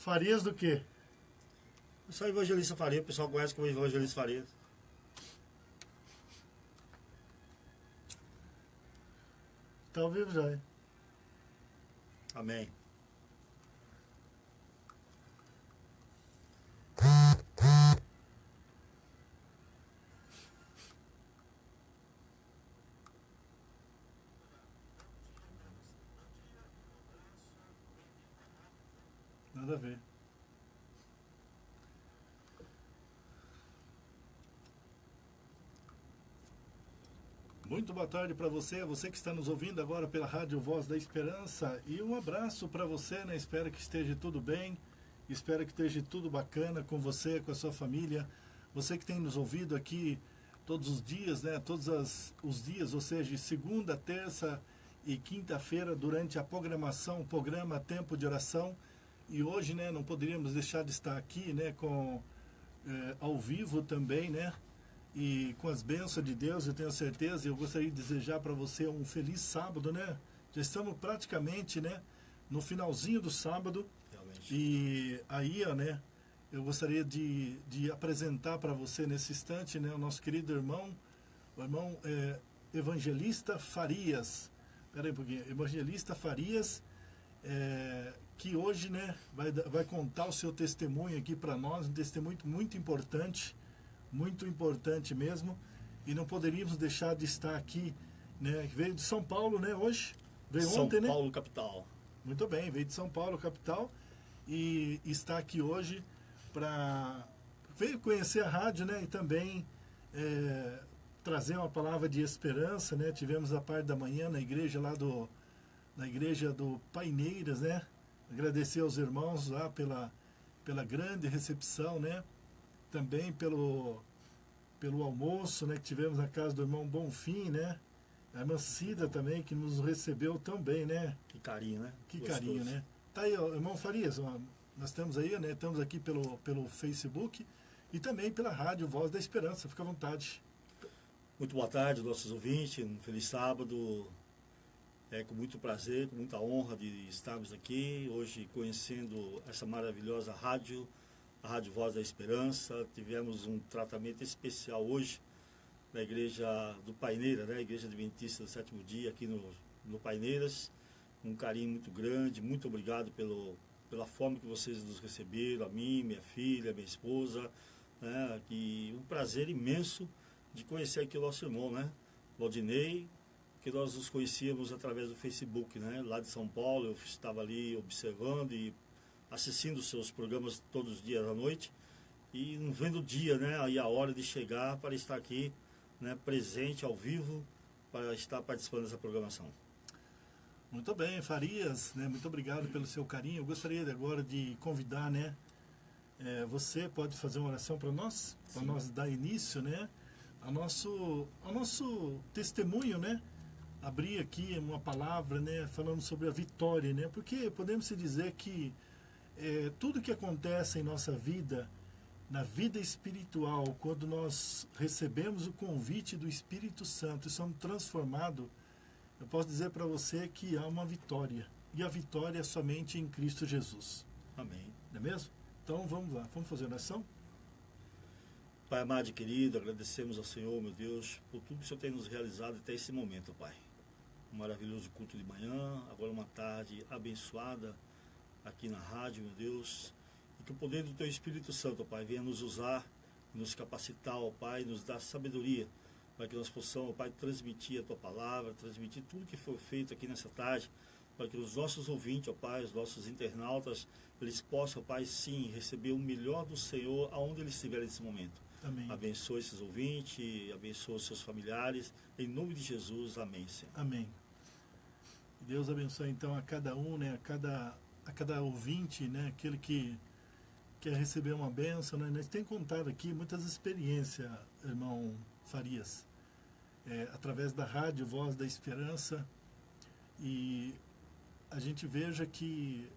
Farias do quê? Eu sou Evangelista Faria, o pessoal conhece como Evangelista Faria. Tá ao vivo já, hein? Amém. Nada a ver. Muito boa tarde para você que está nos ouvindo agora pela Rádio Voz da Esperança, e um abraço para você, né? Espero que esteja tudo bem, espero que esteja tudo bacana com você, com a sua família. Você que tem nos ouvido aqui todos os dias, né? Os dias, ou seja, de segunda, terça e quinta-feira, durante a programação, o programa Tempo de Oração. E hoje, né, não poderíamos deixar de estar aqui, né, ao vivo também, né? E com as bênçãos de Deus, eu tenho certeza, eu gostaria de desejar para você um feliz sábado, né? Já estamos praticamente, né, no finalzinho do sábado. Realmente. E aí, ó, né, eu gostaria de apresentar para você nesse instante, né, o nosso querido irmão, o irmão Evangelista Farias. Espera aí um pouquinho. Evangelista Farias, que hoje, né, vai contar o seu testemunho aqui para nós, um testemunho muito importante mesmo, e não poderíamos deixar de estar aqui, né? Veio de São Paulo, né, hoje? Veio ontem, né? São Paulo, capital. Muito bem, veio de São Paulo, capital, e está aqui hoje veio conhecer a rádio, né, e também trazer uma palavra de esperança, né? Tivemos a parte da manhã na igreja na igreja do Paineiras, né? Agradecer aos irmãos lá pela grande recepção, né? Também pelo almoço, né, que tivemos na casa do irmão Bonfim, né? A irmã Cida também, que nos recebeu tão bem, né? Que carinho, né? Que Gostoso. carinho, né? Tá aí, ó, irmão Farias, ó, nós estamos aí, né? Estamos aqui pelo Facebook e também pela rádio Voz da Esperança. Fica à vontade. Muito boa tarde, nossos ouvintes. Um feliz sábado. É com muito prazer, com muita honra de estarmos aqui hoje conhecendo essa maravilhosa rádio, a Rádio Voz da Esperança. Tivemos um tratamento especial hoje na igreja do Paineiras, né? Igreja Adventista do Sétimo Dia, aqui no Paineiras. Um carinho muito grande, muito obrigado pela forma que vocês nos receberam, a mim, minha filha, minha esposa, né? E um prazer imenso de conhecer aqui o nosso irmão, né? Valdinei, que nós nos conhecíamos através do Facebook, né? Lá de São Paulo, eu estava ali observando e assistindo os seus programas todos os dias à noite, e não vendo o dia, né, aí a hora de chegar para estar aqui, né, presente ao vivo, para estar participando dessa programação. Muito bem, Farias, né, muito obrigado pelo seu carinho. Eu gostaria agora de convidar, né, você pode fazer uma oração para nós dar início, né, ao nosso testemunho, né, abrir aqui uma palavra, né, falando sobre a vitória, né, porque podemos se dizer que tudo que acontece em nossa vida, na vida espiritual, quando nós recebemos o convite do Espírito Santo e somos transformados, eu posso dizer para você que há uma vitória. E a vitória é somente em Cristo Jesus. Amém. Não é mesmo? Então vamos lá, vamos fazer a oração? Pai amado e querido, agradecemos ao Senhor, meu Deus, por tudo que o Senhor tem nos realizado até esse momento, Pai. Um maravilhoso culto de manhã, agora uma tarde abençoada aqui na rádio, meu Deus, e que o poder do Teu Espírito Santo, Pai, venha nos usar, nos capacitar, ó Pai, nos dar sabedoria, para que nós possamos, ó Pai, transmitir a Tua palavra, transmitir tudo que foi feito aqui nessa tarde, para que os nossos ouvintes, ó Pai, os nossos internautas, eles possam, ó Pai, sim, receber o melhor do Senhor aonde eles estiverem nesse momento. Amém. Abençoe esses ouvintes, abençoe os seus familiares, em nome de Jesus, amém, Senhor. Amém. Deus abençoe então a cada um, né, a cada ouvinte, né, aquele que quer receber uma bênção, né? Nós temos contado aqui muitas experiências, irmão Farias, através da rádio Voz da Esperança, e a gente veja que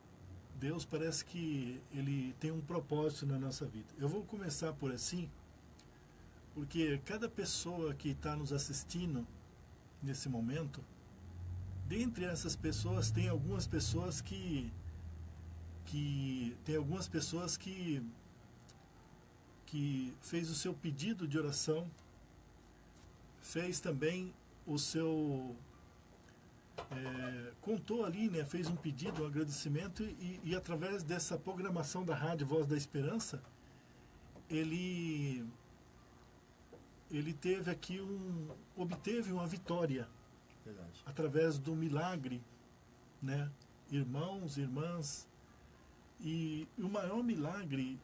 Deus parece que Ele tem um propósito na nossa vida. Eu vou começar por assim, porque cada pessoa que está nos assistindo nesse momento, dentre essas pessoas tem algumas pessoas que que tem algumas pessoas que fez o seu pedido de oração, fez também o seu contou ali, né, fez um pedido, um agradecimento e através dessa programação da Rádio Voz da Esperança, ele teve aqui obteve uma vitória. Verdade. Através do milagre, né? Irmãos, irmãs, e o maior milagre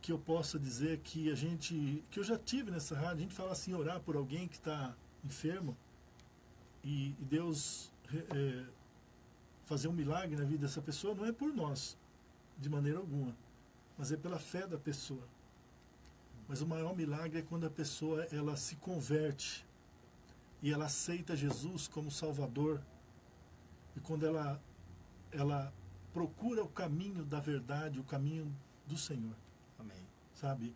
que eu possa dizer que eu já tive nessa rádio, a gente fala assim, orar por alguém que está enfermo e Deus fazer um milagre na vida dessa pessoa, não é por nós, de maneira alguma, mas é pela fé da pessoa. Mas o maior milagre é quando a pessoa ela se converte e ela aceita Jesus como Salvador, e quando ela procura o caminho da verdade, o caminho do Senhor. Amém. Sabe?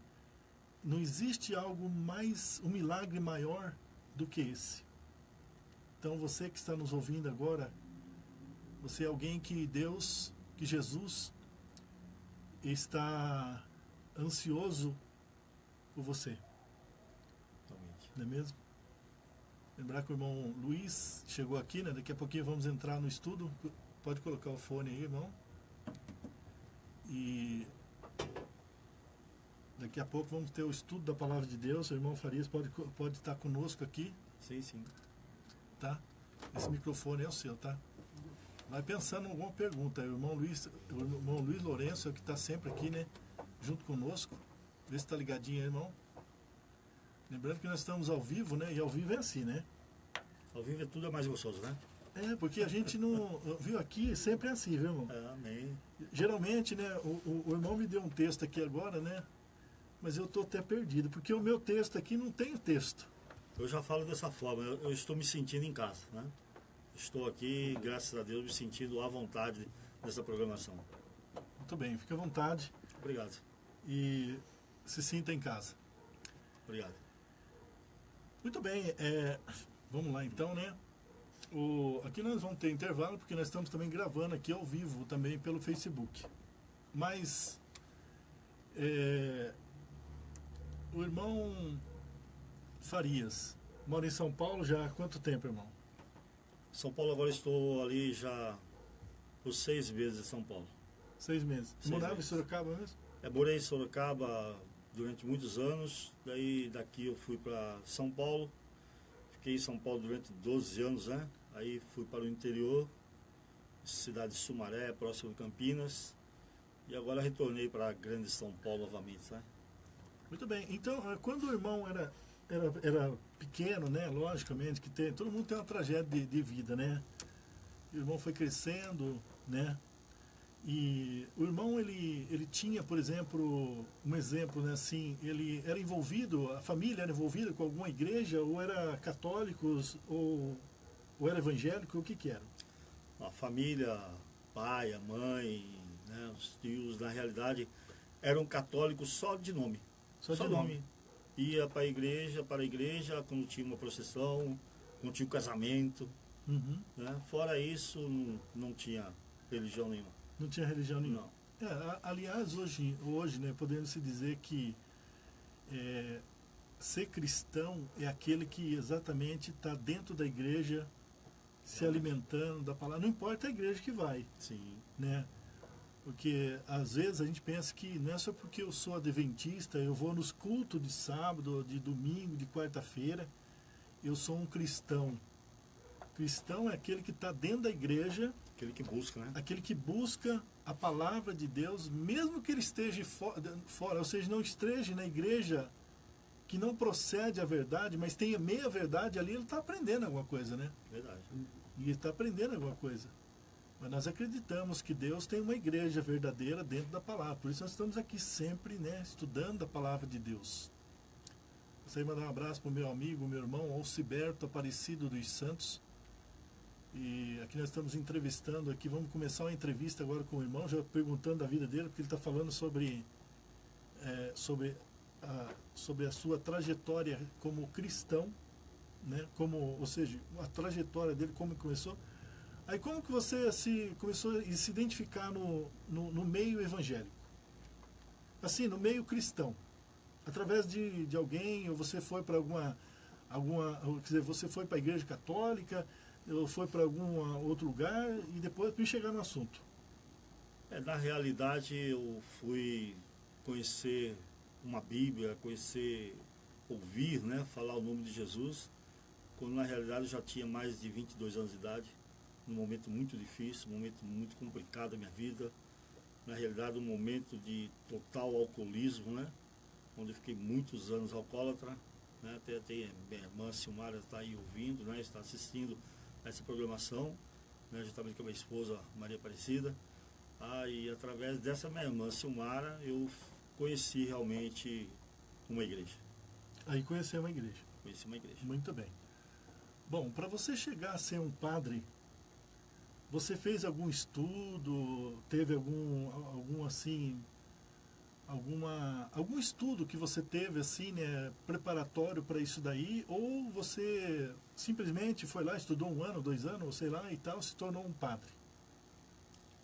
Não existe um milagre maior do que esse. Então você que está nos ouvindo agora, você é alguém que Jesus está ansioso por você. Totalmente. Não é mesmo? Lembrar que o irmão Luiz chegou aqui, né? Daqui a pouquinho vamos entrar no estudo. Pode colocar o fone aí, irmão. E daqui a pouco vamos ter o estudo da Palavra de Deus. O irmão Farias pode estar conosco aqui. Sim, sim. Tá? Esse microfone é o seu, tá? Vai pensando em alguma pergunta. O irmão Luiz Lourenço é o que está sempre aqui, né? Junto conosco. Vê se está ligadinho aí, irmão. Lembrando que nós estamos ao vivo, né? E ao vivo é assim, né? Ao vivo tudo é mais gostoso, né? Porque a gente não... Viu aqui, sempre é assim, viu, irmão? Amém. Geralmente, né? O irmão me deu um texto aqui agora, né? Mas eu estou até perdido, porque o meu texto aqui não tem o texto. Eu já falo dessa forma, eu estou me sentindo em casa, né? Estou aqui, graças a Deus, me sentindo à vontade nessa programação. Muito bem, fique à vontade. Obrigado. E se sinta em casa. Obrigado. Muito bem, vamos lá então, né? Aqui nós vamos ter intervalo, porque nós estamos também gravando aqui ao vivo, também pelo Facebook. Mas, o irmão Farias mora em São Paulo já há quanto tempo, irmão? São Paulo, agora estou ali já por 6 meses em São Paulo. 6 meses. Morava em Sorocaba mesmo? Morei em Sorocaba durante muitos anos, daqui eu fui para São Paulo, fiquei em São Paulo durante 12 anos, né? Aí fui para o interior, cidade de Sumaré, próximo de Campinas, e agora retornei para a grande São Paulo novamente, né? Muito bem, então quando o irmão era pequeno, né? Logicamente que todo mundo tem uma tragédia de vida, né? O irmão foi crescendo, né? E o irmão, ele tinha, por exemplo, um exemplo, né, assim, ele era envolvido, a família era envolvida com alguma igreja, ou era católicos, ou era evangélico, o que era? A família, pai, a mãe, né, os tios, na realidade, eram católicos só de nome. Só de nome. Ia para a igreja, quando tinha uma procissão, quando tinha um casamento. Uhum. Né? Fora isso, não tinha religião nenhuma. Não tinha religião nenhuma. Não. Aliás, hoje, né, podemos se dizer que ser cristão é aquele que exatamente está dentro da igreja, se alimentando da palavra. Não importa a igreja que vai. Sim. Né? Porque às vezes a gente pensa que não é só porque eu sou adventista, eu vou nos cultos de sábado, de domingo, de quarta-feira, eu sou um cristão. Cristão é aquele que está dentro da igreja, aquele que busca, né? Aquele que busca a palavra de Deus, mesmo que ele esteja fora, ou seja, não esteja na igreja que não procede a verdade, mas tenha meia verdade ali, ele está aprendendo alguma coisa, né? Verdade. E está aprendendo alguma coisa. Mas nós acreditamos que Deus tem uma igreja verdadeira dentro da palavra. Por isso nós estamos aqui sempre, né, estudando a palavra de Deus. Gostaria de mandar um abraço para o meu amigo, meu irmão, Alciberto Aparecido dos Santos. E aqui nós estamos entrevistando aqui, vamos começar uma entrevista agora com o irmão, já perguntando da vida dele, porque ele está falando sobre a sua trajetória como cristão, né? Ou seja, a trajetória dele, como começou. Aí como que você começou a se identificar no meio evangélico? Assim, no meio cristão. Através de alguém, ou você foi para quer dizer, você foi para a igreja católica, ou foi para algum outro lugar, e depois para chegar no assunto. Na realidade, eu fui conhecer uma Bíblia, ouvir, né, falar o nome de Jesus, quando na realidade eu já tinha mais de 22 anos de idade, num momento muito difícil, um momento muito complicado da minha vida, na realidade um momento de total alcoolismo, né, onde eu fiquei muitos anos alcoólatra, né, até minha irmã Silmara está aí ouvindo, né, está assistindo essa programação, né, juntamente com a minha esposa Maria Aparecida. E através dessa minha irmã Silmara, eu conheci realmente uma igreja. Aí conheceu uma igreja. Conheci uma igreja. Muito bem. Bom, para você chegar a ser um padre, você fez algum estudo, teve algum estudo que você teve assim, né, preparatório para isso daí, ou você simplesmente foi lá, estudou 1 ano, 2 anos, sei lá, e tal, se tornou um padre?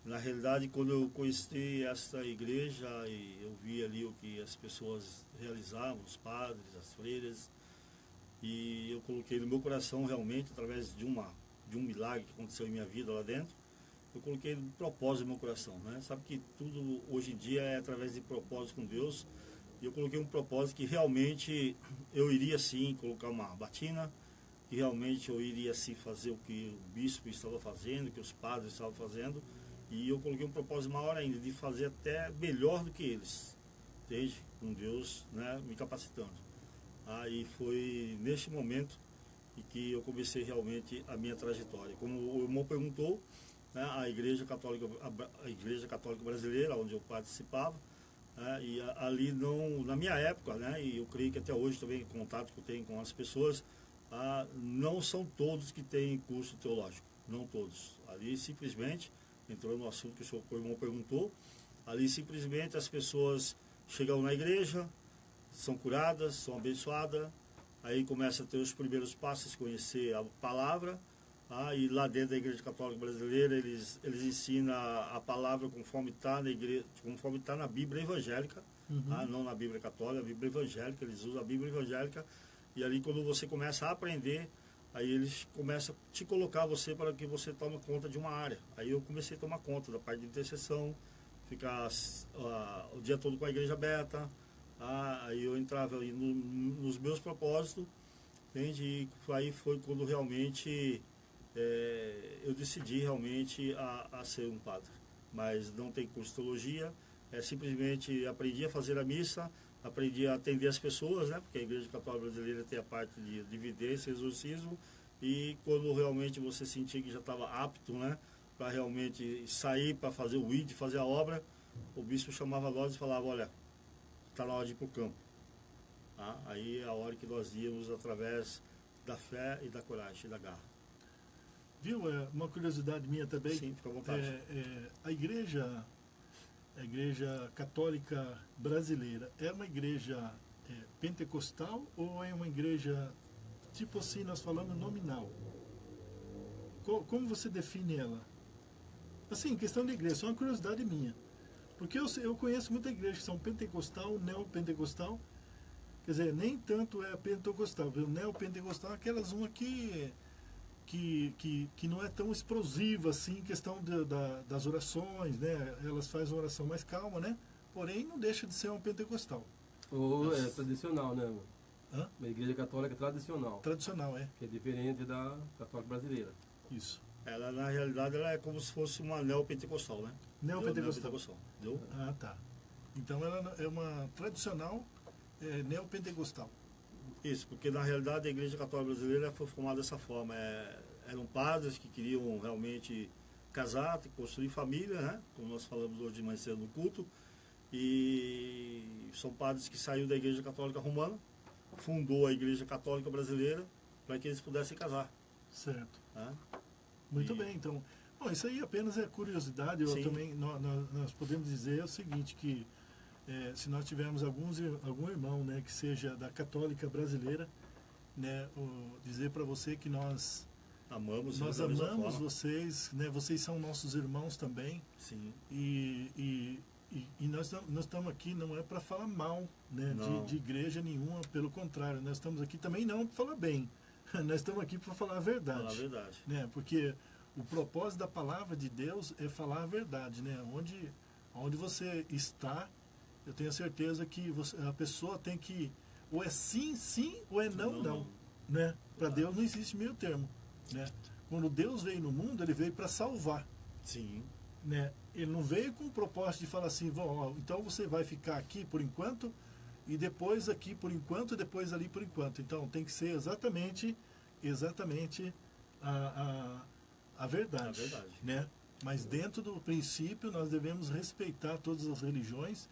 Na realidade, quando eu conheci essa igreja, e eu vi ali o que as pessoas realizavam, os padres, as freiras, e eu coloquei no meu coração realmente, através de um milagre que aconteceu em minha vida lá dentro, eu coloquei um propósito no meu coração, né? Sabe que tudo hoje em dia é através de propósito com Deus, e eu coloquei um propósito que realmente eu iria sim colocar uma batina, que realmente eu iria sim fazer o que o bispo estava fazendo, o que os padres estavam fazendo, e eu coloquei um propósito maior ainda, de fazer até melhor do que eles, entende? Com Deus, né, me capacitando. E foi neste momento em que eu comecei realmente a minha trajetória. Como o irmão perguntou, né, a Igreja Católica Brasileira, onde eu participava, e ali não, na minha época, né, e eu creio que até hoje também, contato que eu tenho com as pessoas, não são todos que têm curso teológico, não todos. Ali simplesmente, entrou no assunto que o irmão perguntou, ali simplesmente as pessoas chegam na igreja, são curadas, são abençoadas, aí começa a ter os primeiros passos, conhecer a palavra, e lá dentro da Igreja Católica Brasileira eles ensinam a palavra conforme está na igreja, conforme está na Bíblia evangélica, não na Bíblia católica, a Bíblia evangélica, eles usam a Bíblia evangélica, e ali quando você começa a aprender, aí eles começam a te colocar você para que você tome conta de uma área. Aí eu comecei a tomar conta da parte de intercessão, ficar o dia todo com a igreja aberta, aí eu entrava aí nos meus propósitos, entende? E aí foi quando realmente eu decidi realmente a ser um padre. Mas não tem curso de teologia, simplesmente aprendi a fazer a missa, aprendi a atender as pessoas, né? Porque a Igreja Católica Brasileira tem a parte de dividência, exorcismo, e quando realmente você sentia que já estava apto, né, para realmente sair para fazer o ID, fazer a obra, o bispo chamava nós e falava, olha, está na hora de ir para o campo. Aí é a hora que nós íamos através da fé e da coragem e da garra. Viu? Uma curiosidade minha também. Sim, fica à vontade. A Igreja Católica Brasileira é uma igreja pentecostal ou é uma igreja, tipo assim, nós falamos nominal? Como você define ela? Assim, questão de igreja, só uma curiosidade minha. Porque eu conheço muita igreja que são pentecostal, neopentecostal. Quer dizer, nem tanto é pentecostal. O neopentecostal é aquelas uma que não é tão explosiva assim, em questão das orações, né? Elas fazem uma oração mais calma, né? Porém, não deixa de ser um pentecostal. Ou é tradicional, né? Hã? Uma igreja católica tradicional. Tradicional, é. Que é diferente da católica brasileira. Isso. Ela, na realidade, ela é como se fosse uma neopentecostal, né? Neopentecostal. Entendeu? Tá. Então, ela é uma tradicional neopentecostal. Isso, porque na realidade a Igreja Católica Brasileira foi formada dessa forma. Eram padres que queriam realmente casar, construir família, né? Como nós falamos hoje de mais cedo no culto. E são padres que saíram da Igreja Católica Romana, fundou a Igreja Católica Brasileira para que eles pudessem casar. Certo. Né? Muito bem, então. Bom, isso aí apenas é curiosidade. Eu também, nós podemos dizer o seguinte, que se nós tivermos algum irmão, né, que seja da Católica Brasileira, né, dizer para você que nós Amamos Nós da mesma amamos forma. vocês, né? Vocês são nossos irmãos também. Sim. E nós estamos aqui não é para falar mal, né, Não. de igreja nenhuma, pelo contrário, nós estamos aqui também não para falar bem, nós estamos aqui para falar a verdade. Falar a verdade. Né, porque o propósito da palavra de Deus é falar a verdade. Né, onde você está, eu tenho a certeza que a pessoa tem que, ou é sim, sim, ou é não, não. Né? Para Deus não existe meio termo. Né? Quando Deus veio no mundo, ele veio para salvar. Sim. Né? Ele não veio com o propósito de falar assim, ó, então você vai ficar aqui por enquanto, e depois aqui por enquanto, e depois ali por enquanto. Então tem que ser exatamente a verdade. A verdade. Né? Mas dentro do princípio nós devemos respeitar todas as religiões,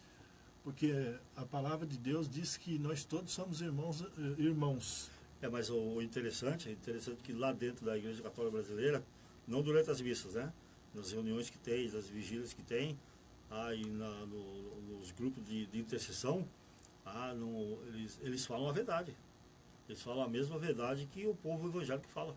porque a palavra de Deus diz que nós todos somos irmãos. Mas o interessante que lá dentro da Igreja Católica Brasileira, não durante as missas, né? Nas reuniões que tem, nas vigílias que tem, aí nos grupos de intercessão, eles falam a verdade. Eles falam a mesma verdade que o povo evangélico fala.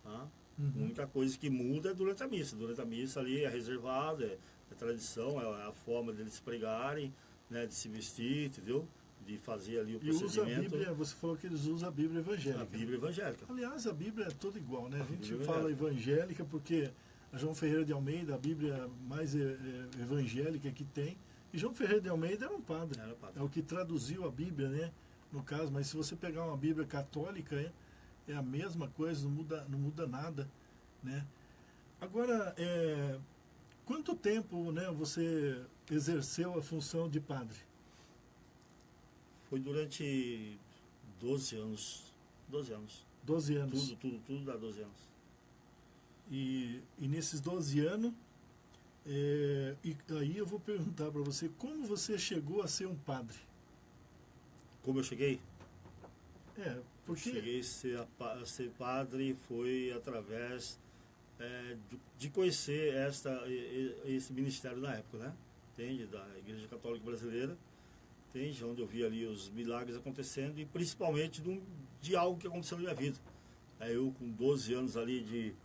Tá? A única coisa que muda é durante a missa. Durante a missa ali é reservado, é tradição, é a forma deles pregarem, né, de se vestir, entendeu? De fazer ali o procedimento. E usa a Bíblia, você falou que eles usam a Bíblia evangélica. A Bíblia evangélica. Aliás, a Bíblia é toda igual, né? A gente Bíblia fala evangélica porque a João Ferreira de Almeida, a Bíblia mais evangélica que tem. E João Ferreira de Almeida era um padre. Era padre. É o que traduziu a Bíblia, né? No caso, mas se você pegar uma Bíblia católica, é a mesma coisa, não muda nada, né? Agora, quanto tempo, né, você exerceu a função de padre? Foi durante 12 anos. 12 anos. 12 anos. Tudo dá 12 anos. E nesses 12 anos, e aí eu vou perguntar para você, como você chegou a ser um padre? Como eu cheguei? Porque... Cheguei a ser padre foi através de conhecer esse ministério na época, né? Entende? Da Igreja Católica Brasileira. Entende? Onde eu vi ali os milagres acontecendo e principalmente de algo que aconteceu na minha vida. Eu com 12 anos ali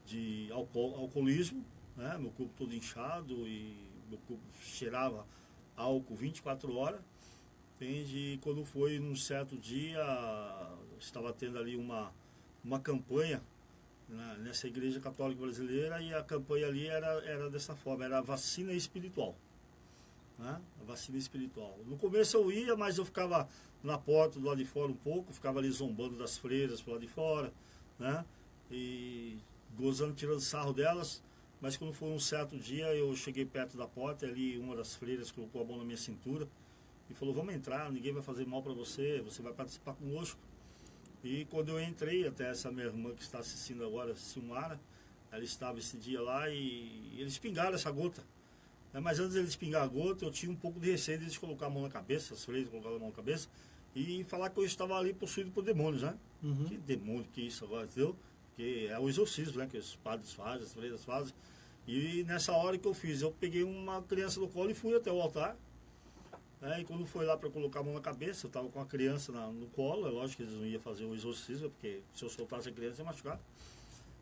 de alcoolismo, né? Meu corpo todo inchado e meu corpo cheirava álcool 24 horas. Entende? E quando foi num certo dia, estava tendo ali uma campanha nessa Igreja Católica Brasileira e a campanha ali era dessa forma, era a vacina espiritual. Né? A vacina espiritual. No começo eu ia, mas eu ficava na porta do lado de fora um pouco, ficava ali zombando das freiras pro lado de fora, né? E gozando, tirando sarro delas, mas quando foi um certo dia eu cheguei perto da porta e ali uma das freiras colocou a mão na minha cintura e falou, vamos entrar, ninguém vai fazer mal para você, você vai participar conosco. E quando eu entrei, até essa minha irmã que está assistindo agora, Silmara, ela estava esse dia lá e eles pingaram essa gota. Mas antes deles pingar a gota, eu tinha um pouco de receio deles colocar a mão na cabeça, as freiras colocaram a mão na cabeça, e falar que eu estava ali possuído por demônios, né? Que demônio que é isso agora, entendeu? Que é o exorcismo, né? Que os padres fazem, as freiras fazem. E nessa hora que eu fiz, eu peguei uma criança no colo e fui até o altar. E quando foi lá para colocar a mão na cabeça, eu estava com a criança no colo, é lógico que eles não iam fazer o exorcismo, porque se eu soltasse a criança ia machucar.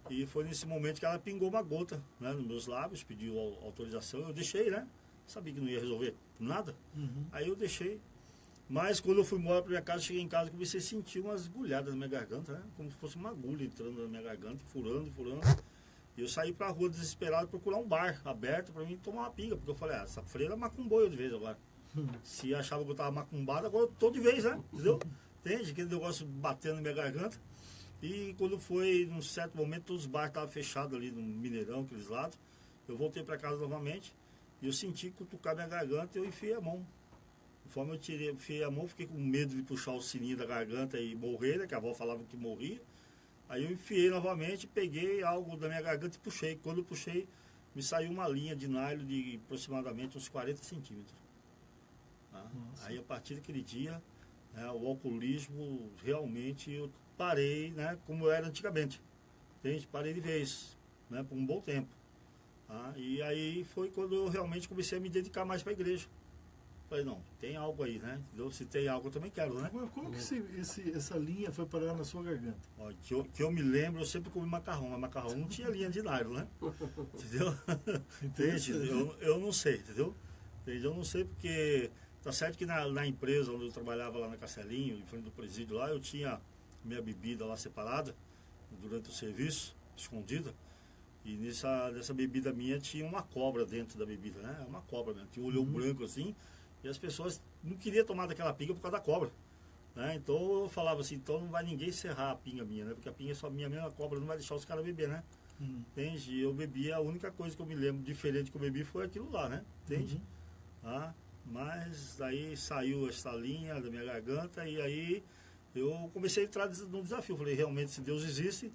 E foi nesse momento que ela pingou uma gota, né, nos meus lábios, pediu autorização, eu deixei, né? Sabia que não ia resolver nada. Aí eu deixei. Mas quando eu fui embora para minha casa, cheguei em casa e comecei a sentir umas agulhadas na minha garganta, né? Como se fosse uma agulha entrando na minha garganta, furando. E eu saí para a rua desesperado procurar um bar aberto para mim tomar uma pinga, porque eu falei, essa freira macumbou eu de vez agora. Se achava que eu estava macumbado, agora eu tô de vez, né? Entendeu? Entende? Aquele negócio batendo na minha garganta. E quando foi, num certo momento, todos os bares estavam fechados ali no Mineirão, aqueles lados. Eu voltei para casa novamente e eu senti cutucar minha garganta e eu enfiei a mão. Conforme eu enfiei a mão, fiquei com medo de puxar o sininho da garganta e morrer, né? Que a avó falava que morria. Aí eu enfiei novamente, peguei algo da minha garganta e puxei. Quando eu puxei, me saiu uma linha de nylon de aproximadamente uns 40 centímetros. Aí a partir daquele dia, o alcoolismo realmente eu parei, né, como eu era antigamente. Entende? Parei de vez, né, por um bom tempo. E aí foi quando eu realmente comecei a me dedicar mais para a igreja. Falei, não, tem algo aí, né? Entendeu? Se tem algo, eu também quero, né? Agora, como que essa linha foi parar na sua garganta? Ó, que eu me lembro, eu sempre comi macarrão, mas macarrão não tinha linha de nylon, né? Entendeu? Entende? Eu não sei, entendeu? Entende? Eu não sei porque... Tá certo que na empresa onde eu trabalhava lá na Castelinho, em frente do presídio lá, eu tinha minha bebida lá separada, durante o serviço, escondida. E nessa bebida minha tinha uma cobra dentro da bebida, né? Uma cobra mesmo, tinha um olho branco assim, e as pessoas não queriam tomar daquela pinga por causa da cobra. Né? Então eu falava assim, então não vai ninguém serrar a pinga minha, né? Porque a pinga é só minha mesma, a cobra não vai deixar os caras beber, né? Entende? E eu bebi, a única coisa que eu me lembro diferente que eu bebi foi aquilo lá, né? Entende? Mas aí saiu essa linha da minha garganta e aí eu comecei a entrar num desafio. Falei, realmente, se Deus existe,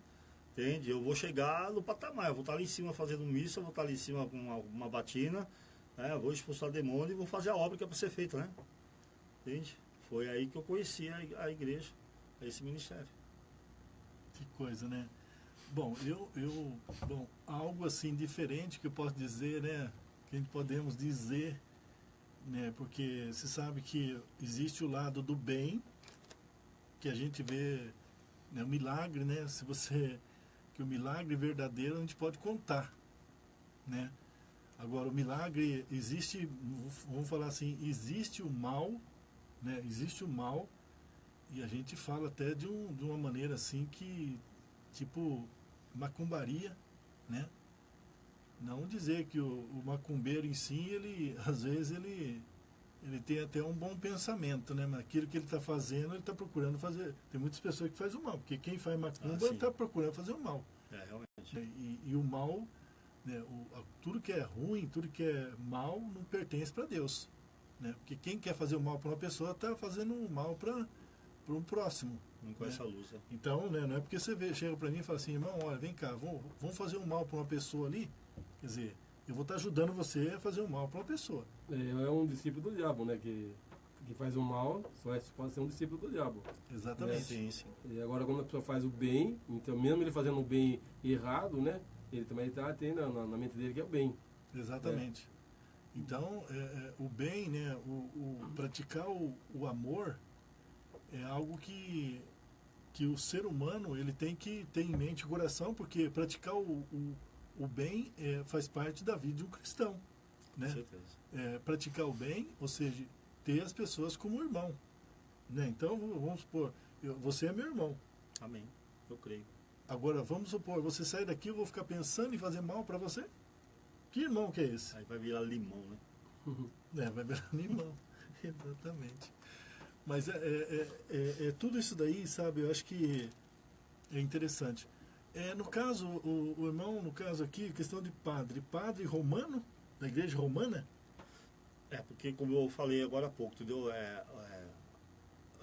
entende? Eu vou chegar no patamar, eu vou estar ali em cima fazendo missa, eu vou estar ali em cima com uma batina, né? Eu vou expulsar demônio e vou fazer a obra que é para ser feita, né? Entende? Foi aí que eu conheci a igreja, esse ministério. Que coisa, né? Bom, bom, algo assim diferente que eu posso dizer, né? Que a gente podemos dizer, né? Porque você sabe que existe o lado do bem, que a gente vê, né, o milagre, né? Que o milagre verdadeiro a gente pode contar, né? Agora, o milagre existe, vamos falar assim, existe o mal, né? Existe o mal, e a gente fala até de uma maneira assim que, tipo, macumbaria, né? Não dizer que o macumbeiro em si, ele, às vezes, ele tem até um bom pensamento, né? Mas aquilo que ele está fazendo, ele está procurando fazer. Tem muitas pessoas que fazem o mal, porque quem faz macumba está procurando fazer o mal. Realmente. E o mal, né? Tudo que é ruim, tudo que é mal, não pertence para Deus, né? Porque quem quer fazer o mal para uma pessoa está fazendo o mal para um próximo. Não conhece a luz, né? Então, né, não é porque você chega para mim e fala assim, irmão, olha, vem cá, vamos fazer um mal para uma pessoa ali. Quer dizer, eu vou estar ajudando você a fazer um mal para uma pessoa. É um discípulo do diabo, né? Que faz o mal, pode ser um discípulo do diabo. Exatamente. Sim, sim. E agora, quando a pessoa faz o bem, então mesmo ele fazendo o bem errado, né? Ele também está tendo na mente dele que é o bem. Exatamente. Então, o bem, né, praticar o amor é algo que o ser humano ele tem que ter em mente o coração, porque praticar o bem faz parte da vida de um cristão, né? Com certeza. Praticar o bem, ou seja, ter as pessoas como irmão, né? Então, vamos supor, você é meu irmão. Amém. Eu creio. Agora, vamos supor, você sai daqui, eu vou ficar pensando em fazer mal para você? Que irmão que é esse? Aí vai virar limão, né? Vai virar limão. Exatamente. Mas tudo isso daí, sabe, eu acho que é interessante. No caso, o irmão, no caso aqui, questão de padre romano, da igreja romana? Porque como eu falei agora há pouco, entendeu?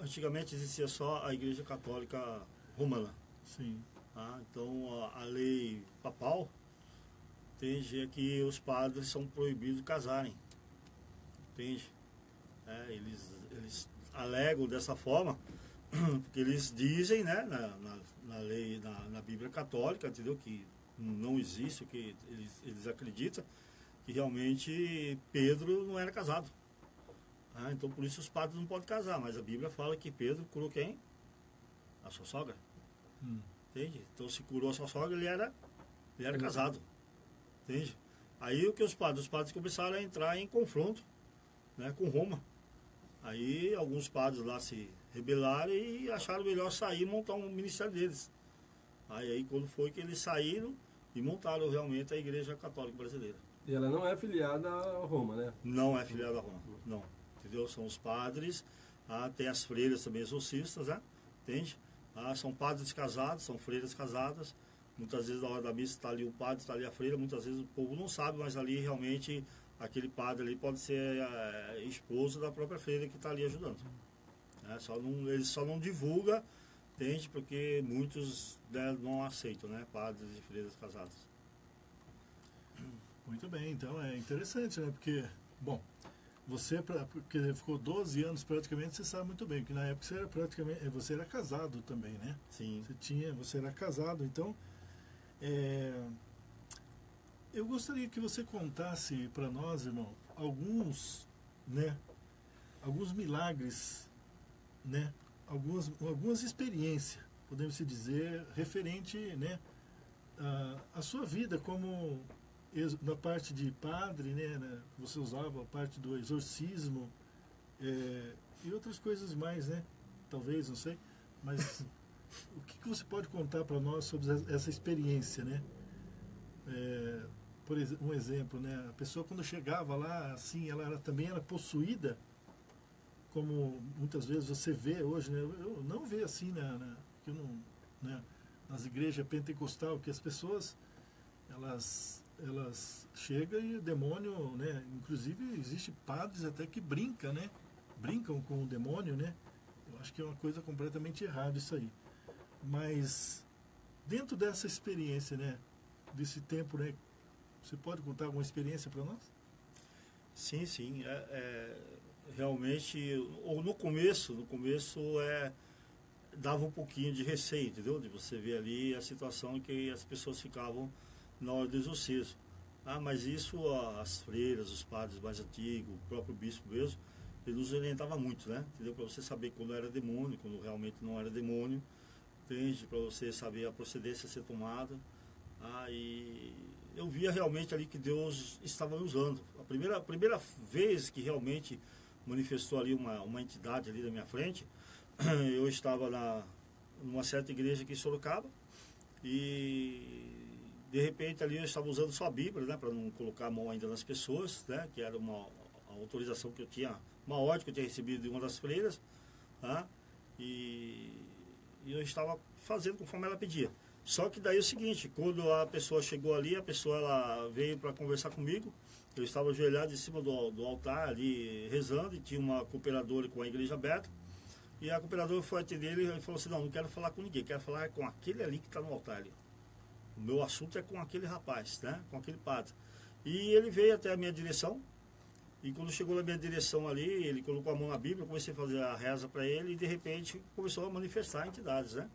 Antigamente existia só a igreja católica romana. Sim. Então a lei papal entende que os padres são proibidos de casarem. Entende? Eles alegam dessa forma, porque eles dizem, né, na lei, na Bíblia Católica, entendeu? Que não existe, que eles acreditam que realmente Pedro não era casado. Então por isso os padres não podem casar, mas a Bíblia fala que Pedro curou quem? A sua sogra. Entende? Então se curou a sua sogra, ele era casado. Entende? Aí o que os padres começaram a entrar em confronto, né, com Roma. Aí alguns padres lá se rebelaram e acharam melhor sair e montar um ministério deles. Aí quando foi que eles saíram e montaram realmente a Igreja Católica Brasileira. E ela não é afiliada a Roma, né? Não é afiliada a Roma, não. Entendeu? São os padres, tem as freiras também exorcistas, né? Entende? São padres casados, são freiras casadas. Muitas vezes na hora da missa está ali o padre, está ali a freira, muitas vezes o povo não sabe, mas ali realmente aquele padre ali pode ser esposo da própria freira que está ali ajudando. Ele só não divulga, entende? Porque muitos, né, não aceitam, né? Padres e freiras casadas. Muito bem, então é interessante, né? Porque, bom, porque ficou 12 anos praticamente, você sabe muito bem, que na época você era casado também, né? Sim. Você era casado, então eu gostaria que você contasse para nós, irmão, alguns, né, alguns milagres, né? Algumas experiências, podemos se dizer, referente, né, à sua vida como na parte de padre, né? Você usava a parte do exorcismo e outras coisas mais, né? Talvez, não sei. Mas o que você pode contar para nós sobre essa experiência, né? Um exemplo, né? A pessoa quando chegava lá, assim, ela também era possuída, como muitas vezes você vê hoje, né? Eu não vejo assim que eu não, né? Nas igrejas pentecostais, que as pessoas elas chegam e o demônio, né? Inclusive existe padres até que brincam, né? Brincam com o demônio, né? Eu acho que é uma coisa completamente errada isso aí. Mas dentro dessa experiência, né? Desse tempo, né? Você pode contar alguma experiência para nós? Sim, sim. Realmente, ou no começo dava um pouquinho de receio, entendeu? De você ver ali a situação em que as pessoas ficavam na hora do exorcismo. Mas isso as freiras, os padres mais antigos, o próprio bispo mesmo, ele nos orientava muito, né? Entendeu? Para você saber quando era demônio, quando realmente não era demônio, entende? Para você saber a procedência a ser tomada. E eu via realmente ali que Deus estava me usando. A primeira vez que realmente manifestou ali uma entidade ali na minha frente, eu estava numa certa igreja aqui em Sorocaba e de repente ali eu estava usando só a Bíblia, né, para não colocar a mão ainda nas pessoas, né, que era uma autorização que eu tinha, uma ordem que eu tinha recebido de uma das freiras, tá? E eu estava fazendo conforme ela pedia. Só que daí é o seguinte, quando a pessoa chegou ali, ela veio para conversar comigo, eu estava ajoelhado em cima do altar ali rezando e tinha uma cooperadora com a igreja aberta, e a cooperadora foi atender ele e falou assim, não quero falar com ninguém, quero falar com aquele ali que está no altar ali. O meu assunto é com aquele rapaz, né? Com aquele padre. E ele veio até a minha direção, e quando chegou na minha direção ali, ele colocou a mão na Bíblia, eu comecei a fazer a reza para ele, e de repente começou a manifestar entidades, né?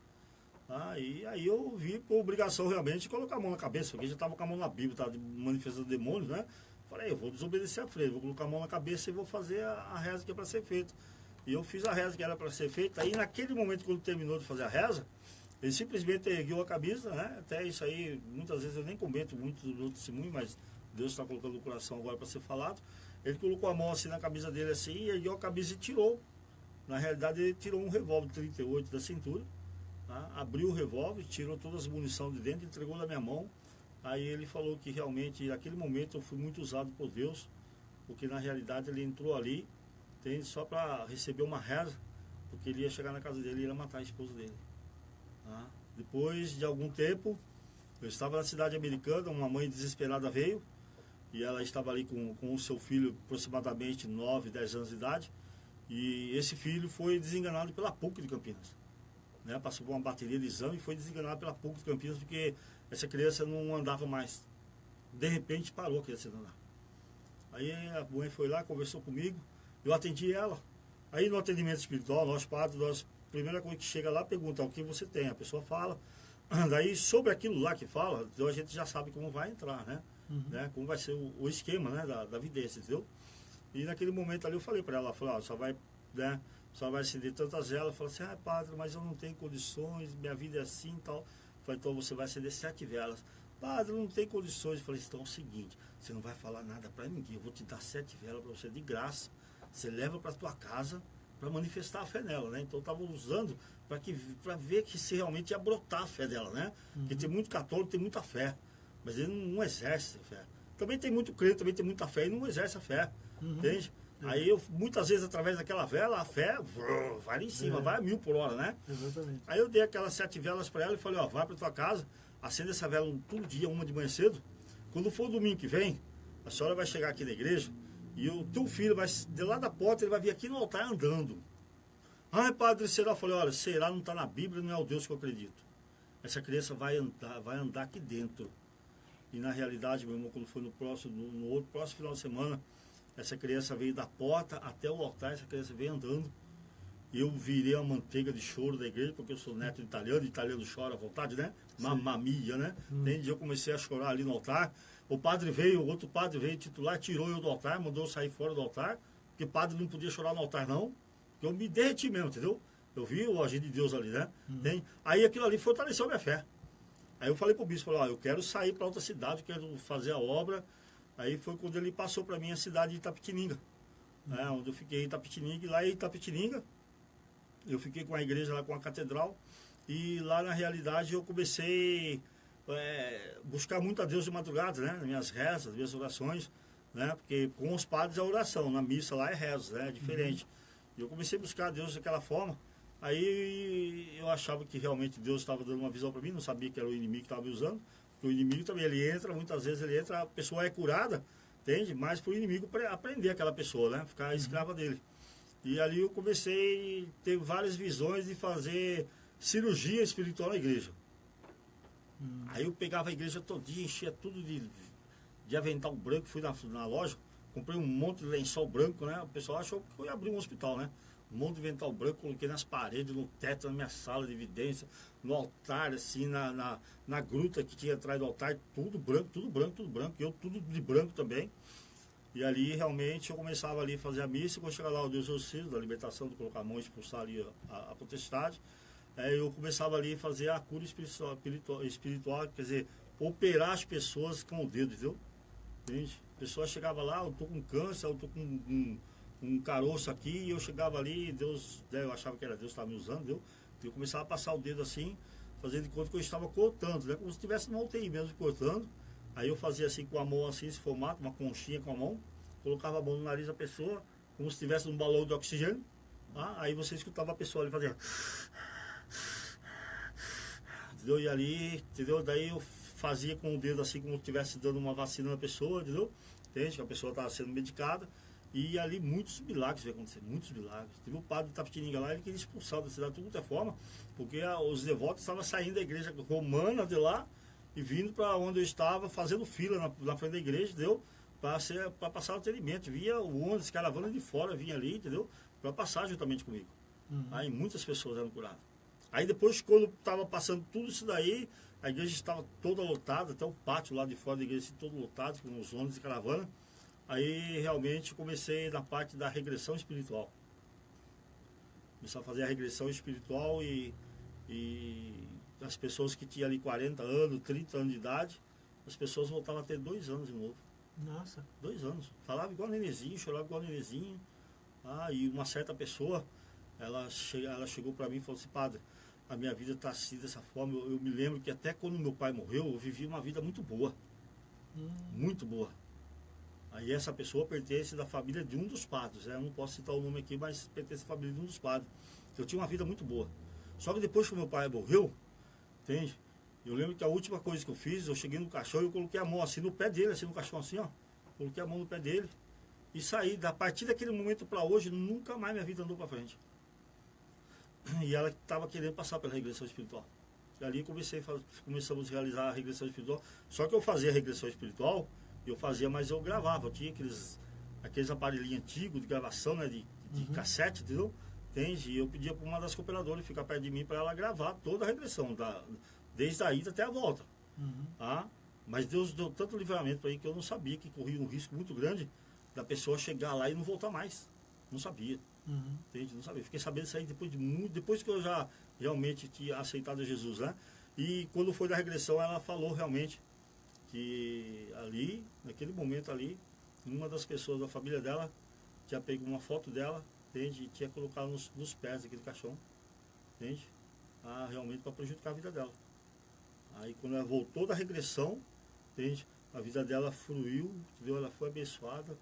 E aí eu vi por obrigação realmente de colocar a mão na cabeça, porque já estava com a mão na Bíblia, estava manifestando demônios, né? Falei, eu vou desobedecer a freira, vou colocar a mão na cabeça e vou fazer a reza que é para ser feita. E eu fiz a reza que era para ser feita, aí naquele momento, quando terminou de fazer a reza, ele simplesmente ergueu a camisa, né? Até isso aí, muitas vezes eu nem comento muito do testemunho, mas Deus está colocando no coração agora para ser falado. Ele colocou a mão assim na camisa dele assim, ergueu a camisa e tirou. Na realidade, ele tirou um revólver 38 da cintura, tá? Abriu o revólver, tirou todas as munições de dentro, entregou na minha mão. Aí ele falou que realmente, naquele momento, eu fui muito usado por Deus, porque na realidade ele entrou ali, só para receber uma reza, porque ele ia chegar na casa dele e ia matar a esposa dele. Depois de algum tempo, eu estava na cidade americana, uma mãe desesperada veio, e ela estava ali com o seu filho, aproximadamente 9, 10 anos de idade, e esse filho foi desenganado pela PUC de Campinas. Né? Passou por uma bateria de exame e foi desenganado pela PUC de Campinas, porque essa criança não andava mais. De repente parou a criança de andar. Aí a mãe foi lá, conversou comigo, eu atendi ela. Aí no atendimento espiritual, nós padres, a primeira coisa que chega lá, pergunta o que você tem, a pessoa fala. Daí sobre aquilo lá que fala, então a gente já sabe como vai entrar, né? Né? Como vai ser o esquema, né? da vidência, entendeu? E naquele momento ali eu falei para ela, só vai, né? Só vai acender tantas velas. Ela falou assim, padre, mas eu não tenho condições, minha vida é assim e tal. Eu falei, então você vai acender 7 velas. Padre, eu não tenho condições. Eu falei, então é o seguinte, você não vai falar nada para ninguém, eu vou te dar 7 velas para você de graça. Você leva para tua casa para manifestar a fé nela, né? Então eu estava usando para ver que se realmente ia brotar a fé dela, né? Porque tem muito católico, tem muita fé, mas ele não exerce a fé. Também tem muito crente, também tem muita fé e não exerce a fé, entende? Aí eu, muitas vezes, através daquela vela, a fé vai lá em cima, vai a 1000 por hora, né? Exatamente. Aí eu dei aquelas 7 velas para ela e falei, vai para tua casa, acende essa vela todo dia, uma de manhã cedo. Quando for o domingo que vem, a senhora vai chegar aqui na igreja e o teu filho vai, de lá da porta, ele vai vir aqui no altar andando. Padre, será? Eu falei, olha, será não está na Bíblia, não é o Deus que eu acredito. Essa criança vai andar aqui dentro. E na realidade, meu irmão, quando foi no próximo final de semana, essa criança veio da porta até o altar, essa criança veio andando. Eu virei a manteiga de choro da igreja, porque eu sou neto de italiano chora à vontade, né? Mamma mia, né? Desde eu comecei a chorar ali no altar. O padre veio, o outro padre veio titular, tirou eu do altar, mandou eu sair fora do altar, porque que padre não podia chorar no altar, não. Eu me derreti mesmo, entendeu? Eu vi o agir de Deus ali, né? Aí aquilo ali fortaleceu a minha fé. Aí eu falei pro bispo, eu quero sair para outra cidade, quero fazer a obra. Aí foi quando ele passou para mim a cidade de Itapetininga, né? Onde eu fiquei em Itapetininga, e lá em Itapetininga, eu fiquei com a igreja lá, com a catedral, e lá na realidade eu comecei buscar muito a Deus de madrugada, né? Minhas rezas, minhas orações, né? Porque com os padres é oração, na missa lá é rezo, né? É diferente. E eu comecei a buscar a Deus daquela forma. Aí eu achava que realmente Deus estava dando uma visão para mim, não sabia que era o inimigo que estava me usando. Porque o inimigo também, ele entra, muitas vezes ele entra, a pessoa é curada, entende? Mas para o inimigo aprender aquela pessoa, né? Ficar escrava dele. E ali eu comecei a ter várias visões de fazer cirurgia espiritual na igreja. Aí eu pegava a igreja todinha, enchia tudo de avental branco, fui na loja, comprei um monte de lençol branco, né? O pessoal achou que eu ia abrir um hospital, né? Um monte de avental branco, coloquei nas paredes, no teto, na minha sala de evidência, no altar, assim, na gruta que tinha atrás do altar, tudo branco, tudo branco, tudo branco. Eu tudo de branco também. E ali, realmente, eu começava ali a fazer a missa, quando chegar lá o Deus exorcismo, da libertação, de colocar a mão e expulsar ali a potestade. Eu começava ali a fazer a cura espiritual, quer dizer, operar as pessoas com o dedo, entendeu? Entende? A pessoa chegava lá, eu tô com câncer, eu tô com um caroço aqui, e eu chegava ali, Deus, eu achava que era Deus que estava me usando, entendeu? E eu começava a passar o dedo assim, fazendo de conta que eu estava cortando, né? Como se estivesse numa UTI mesmo, cortando. Aí eu fazia assim com a mão, assim, esse formato, uma conchinha com a mão, colocava a mão no nariz da pessoa, como se estivesse num balão de oxigênio. Tá? Aí você escutava a pessoa ali fazendo. Entendeu? E ali, entendeu? Daí eu fazia com o dedo assim, como se estivesse dando uma vacina na pessoa, entendeu? Entende? Que a pessoa estava sendo medicada. E ali muitos milagres vai acontecer, muitos milagres. Teve um padre de Itapetininga lá, ele queria expulsar da cidade de qualquer forma, porque os devotos estavam saindo da igreja romana de lá e vindo para onde eu estava, fazendo fila na frente da igreja, entendeu? Para passar o atendimento. Via o ônibus, caravana de fora, vinha ali, entendeu? Para passar juntamente comigo. Aí muitas pessoas eram curadas. Aí depois, quando estava passando tudo isso daí, a igreja estava toda lotada, até o pátio lá de fora da igreja todo lotado, com os ônibus de caravana. Aí realmente comecei na parte da regressão espiritual. Comecei a fazer a regressão espiritual e as pessoas que tinham ali 40 anos, 30 anos de idade, as pessoas voltavam a ter 2 anos de novo. Nossa. 2 anos. Falava igual nenenzinho, chorava igual nenenzinho. E uma certa pessoa, ela chegou para mim e falou assim, padre, a minha vida está assim dessa forma. Eu me lembro que até quando meu pai morreu, eu vivi uma vida muito boa. Muito boa. Aí essa pessoa pertence da família de um dos padres, né? Eu não posso citar o nome aqui, mas pertence à família de um dos padres. Eu tinha uma vida muito boa. Só que depois que meu pai morreu, entende? Eu lembro que a última coisa que eu fiz, eu cheguei no caixão e eu coloquei a mão assim no pé dele, assim no caixão assim, ó. Coloquei a mão no pé dele e saí. A partir daquele momento para hoje, nunca mais minha vida andou para frente. E ela estava querendo passar pela regressão espiritual. E ali começamos a realizar a regressão espiritual. Só que eu fazia a regressão espiritual, eu fazia, mas eu gravava. Eu tinha aqueles aparelhinhos antigos de gravação, né, de cassete, entendeu? Entende? E eu pedia para uma das cooperadoras ficar perto de mim para ela gravar toda a regressão, desde a ida até a volta. Tá? Mas Deus deu tanto livramento para mim que eu não sabia que corria um risco muito grande da pessoa chegar lá e não voltar mais. Não sabia. Entende? Não sabia. Fiquei sabendo isso aí depois que eu já realmente tinha aceitado Jesus, né? E quando foi da regressão, ela falou realmente que ali, naquele momento ali, uma das pessoas da família dela tinha pego uma foto dela, entende? E tinha colocado nos pés daquele caixão, entende? Realmente para prejudicar a vida dela. Aí quando ela voltou da regressão, entende? A vida dela fluiu, entendeu? Ela foi abençoada,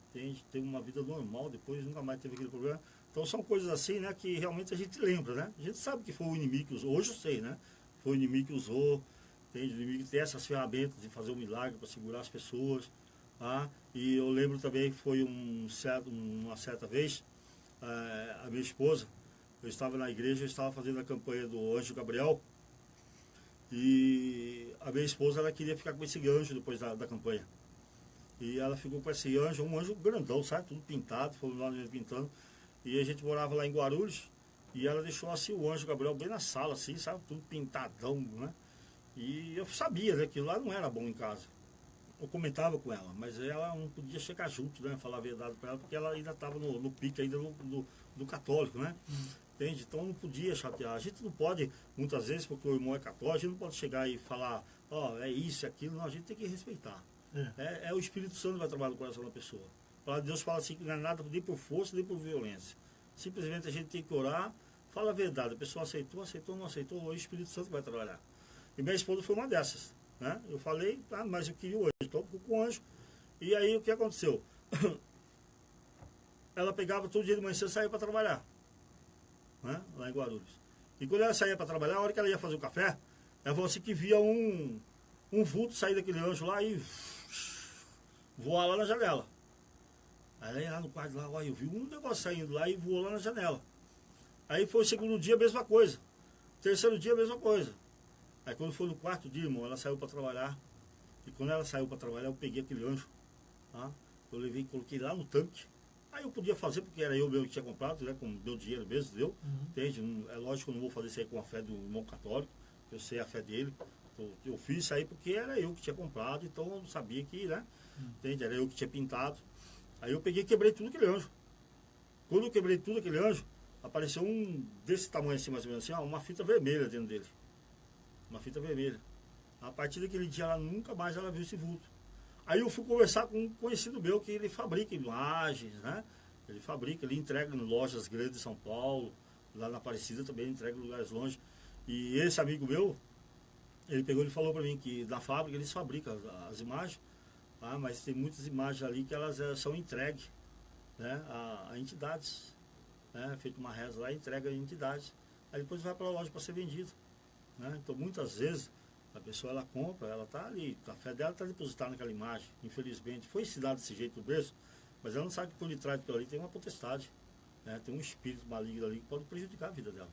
entende? Teve uma vida normal, depois nunca mais teve aquele problema. Então são coisas assim, né, que realmente a gente lembra, né? A gente sabe que foi o inimigo que usou, hoje eu sei, né? Foi o inimigo que usou, entende? O inimigo tem essas ferramentas de fazer um milagre para segurar as pessoas, tá? E eu lembro também que foi uma certa vez, a minha esposa, eu estava na igreja, eu estava fazendo a campanha do Anjo Gabriel, e a minha esposa, ela queria ficar com esse anjo depois da campanha. E ela ficou com esse anjo, um anjo grandão, sabe? Tudo pintado, fomos lá pintando. E a gente morava lá em Guarulhos, e ela deixou assim o Anjo Gabriel bem na sala, assim, sabe? Tudo pintadão, né? E eu sabia, né, que lá não era bom em casa. eu comentava com ela, mas ela não podia chegar junto, né? Falar a verdade para ela, porque ela ainda estava no pique ainda do católico, né? Entende? Então não podia chatear. A gente não pode, muitas vezes, porque o irmão é católico, a gente não pode chegar e falar, ó, é isso, é aquilo. Não, a gente tem que respeitar. É o Espírito Santo que vai trabalhar no coração da pessoa. A palavra de Deus fala assim que não é nada nem por força, nem por violência. Simplesmente a gente tem que orar, fala a verdade. A pessoa aceitou, não aceitou, o Espírito Santo vai trabalhar. E minha esposa foi uma dessas, né? Eu falei, mas eu queria hoje, então com o anjo. E aí o que aconteceu? Ela pegava todo dia de manhã e saía para trabalhar, né? Lá em Guarulhos. E quando ela saía para trabalhar, a hora que ela ia fazer o café, ela falou assim que via um vulto sair daquele anjo lá e voar lá na janela. Aí ela ia lá no quarto, lá, eu vi um negócio saindo lá e voou lá na janela. Aí foi o segundo dia, a mesma coisa. Terceiro dia, a mesma coisa. Aí quando foi no quarto dia, irmão, ela saiu para trabalhar. E quando ela saiu para trabalhar, eu peguei aquele anjo, tá? Eu levei e coloquei lá no tanque. Aí eu podia fazer, porque era eu mesmo que tinha comprado, né? Como deu dinheiro mesmo, entendeu? Entende? É lógico que eu não vou fazer isso aí com a fé do irmão católico. Eu sei a fé dele. Eu fiz isso aí porque era eu que tinha comprado, então eu não sabia que, né? Entende? Era eu que tinha pintado. Aí eu peguei e quebrei tudo aquele anjo. Quando eu quebrei tudo aquele anjo, apareceu um desse tamanho assim, mais ou menos assim, ó, uma fita vermelha dentro dele. Uma fita vermelha. A partir daquele dia, ela nunca mais ela viu esse vulto. Aí eu fui conversar com um conhecido meu que ele fabrica imagens, né? Ele fabrica, ele entrega em lojas grandes de São Paulo, lá na Aparecida também, entrega em lugares longe. E esse amigo meu, ele pegou e falou para mim que na fábrica eles fabricam as imagens, tá? Mas tem muitas imagens ali que elas são entregues, né? a entidades, né? Feito uma reza lá, entrega a entidades. Aí depois vai para a loja para ser vendido, né? Então muitas vezes a pessoa ela compra, ela está ali, a fé dela está depositada naquela imagem, infelizmente. Foi ensinado desse jeito no berço, mas ela não sabe que por detrás daquilo ali tem uma potestade, né? Tem um espírito maligno ali que pode prejudicar a vida dela.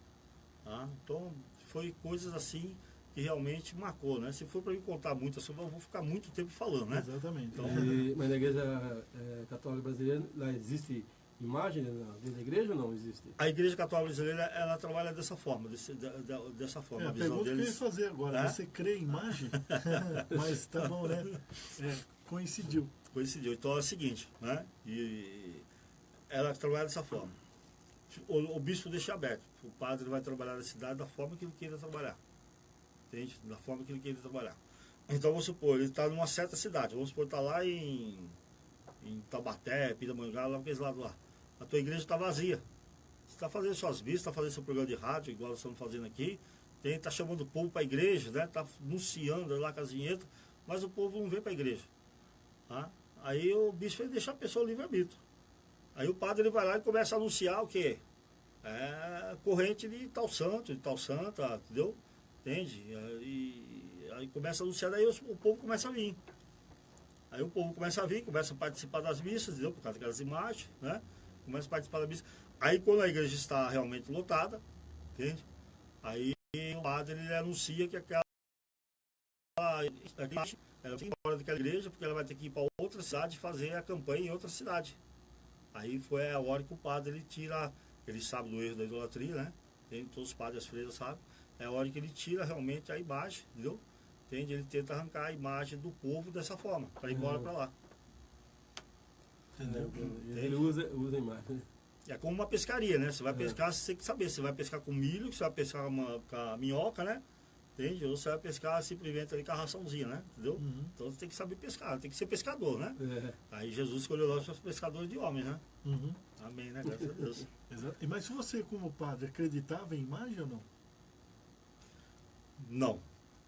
Tá? Então foi coisas assim que realmente marcou, né? Se for para me contar muito assim, eu vou ficar muito tempo falando, né? Exatamente. Então, Mas na igreja católica brasileira, lá existe imagem dentro da igreja ou não existe? a Igreja Católica Brasileira, ela trabalha dessa forma, dessa forma. A A visão pergunta que eu ia deles, fazer agora, você crê em imagem? Mas tá bom, né? Coincidiu. coincidiu. Então é o seguinte, né? E ela trabalha dessa forma. O bispo deixa aberto. O padre vai trabalhar na cidade da forma que ele queira trabalhar. Entende? Da forma que ele queira trabalhar. Então, vamos supor, ele está numa certa cidade. Vamos supor, está lá em Taubaté, Pindamonhangaba, lá naqueles lados lá. A tua igreja está vazia. Você está fazendo suas missas, está fazendo seu programa de rádio, igual nós estamos fazendo aqui. Está chamando o povo para a igreja, né? Está anunciando lá com as vinhetas, mas o povo não vem para a igreja. Tá? Aí o bispo deixa a pessoa livre-arbítrio. Aí o padre ele vai lá e começa a anunciar o quê? Corrente de tal santo, de tal santa, entendeu? Entende? E aí começa a anunciar, daí o povo começa a vir. Aí o povo começa a vir, começa a participar das missas, entendeu? Por causa daquelas imagens, né? Começa a participar da missa. Aí quando a igreja está realmente lotada, entende? Aí o padre ele anuncia que ela tem que ir embora daquela igreja, porque ela vai ter que ir para outra cidade fazer a campanha em outra cidade. Aí foi a hora que o padre ele tira, ele sabe do erro da idolatria, né? Tem, todos os padres e as freiras sabem. É a hora que ele tira realmente a imagem, entendeu? Entende? Ele tenta arrancar a imagem do povo dessa forma, para ir embora para lá. Entendeu? Ele usa a imagem, né? É como uma pescaria, né? Você vai pescar, você tem que saber, você vai pescar com milho, você vai pescar com a minhoca, né? Entende? Ou você vai pescar simplesmente ali com a raçãozinha, né? Entendeu? Então você tem que saber pescar, tem que ser pescador, né? Aí Jesus escolheu nós para pescadores de homens, né? Amém, né? Graças a Deus. Exato. Mas se você, como padre, acreditava em imagem ou não? Não.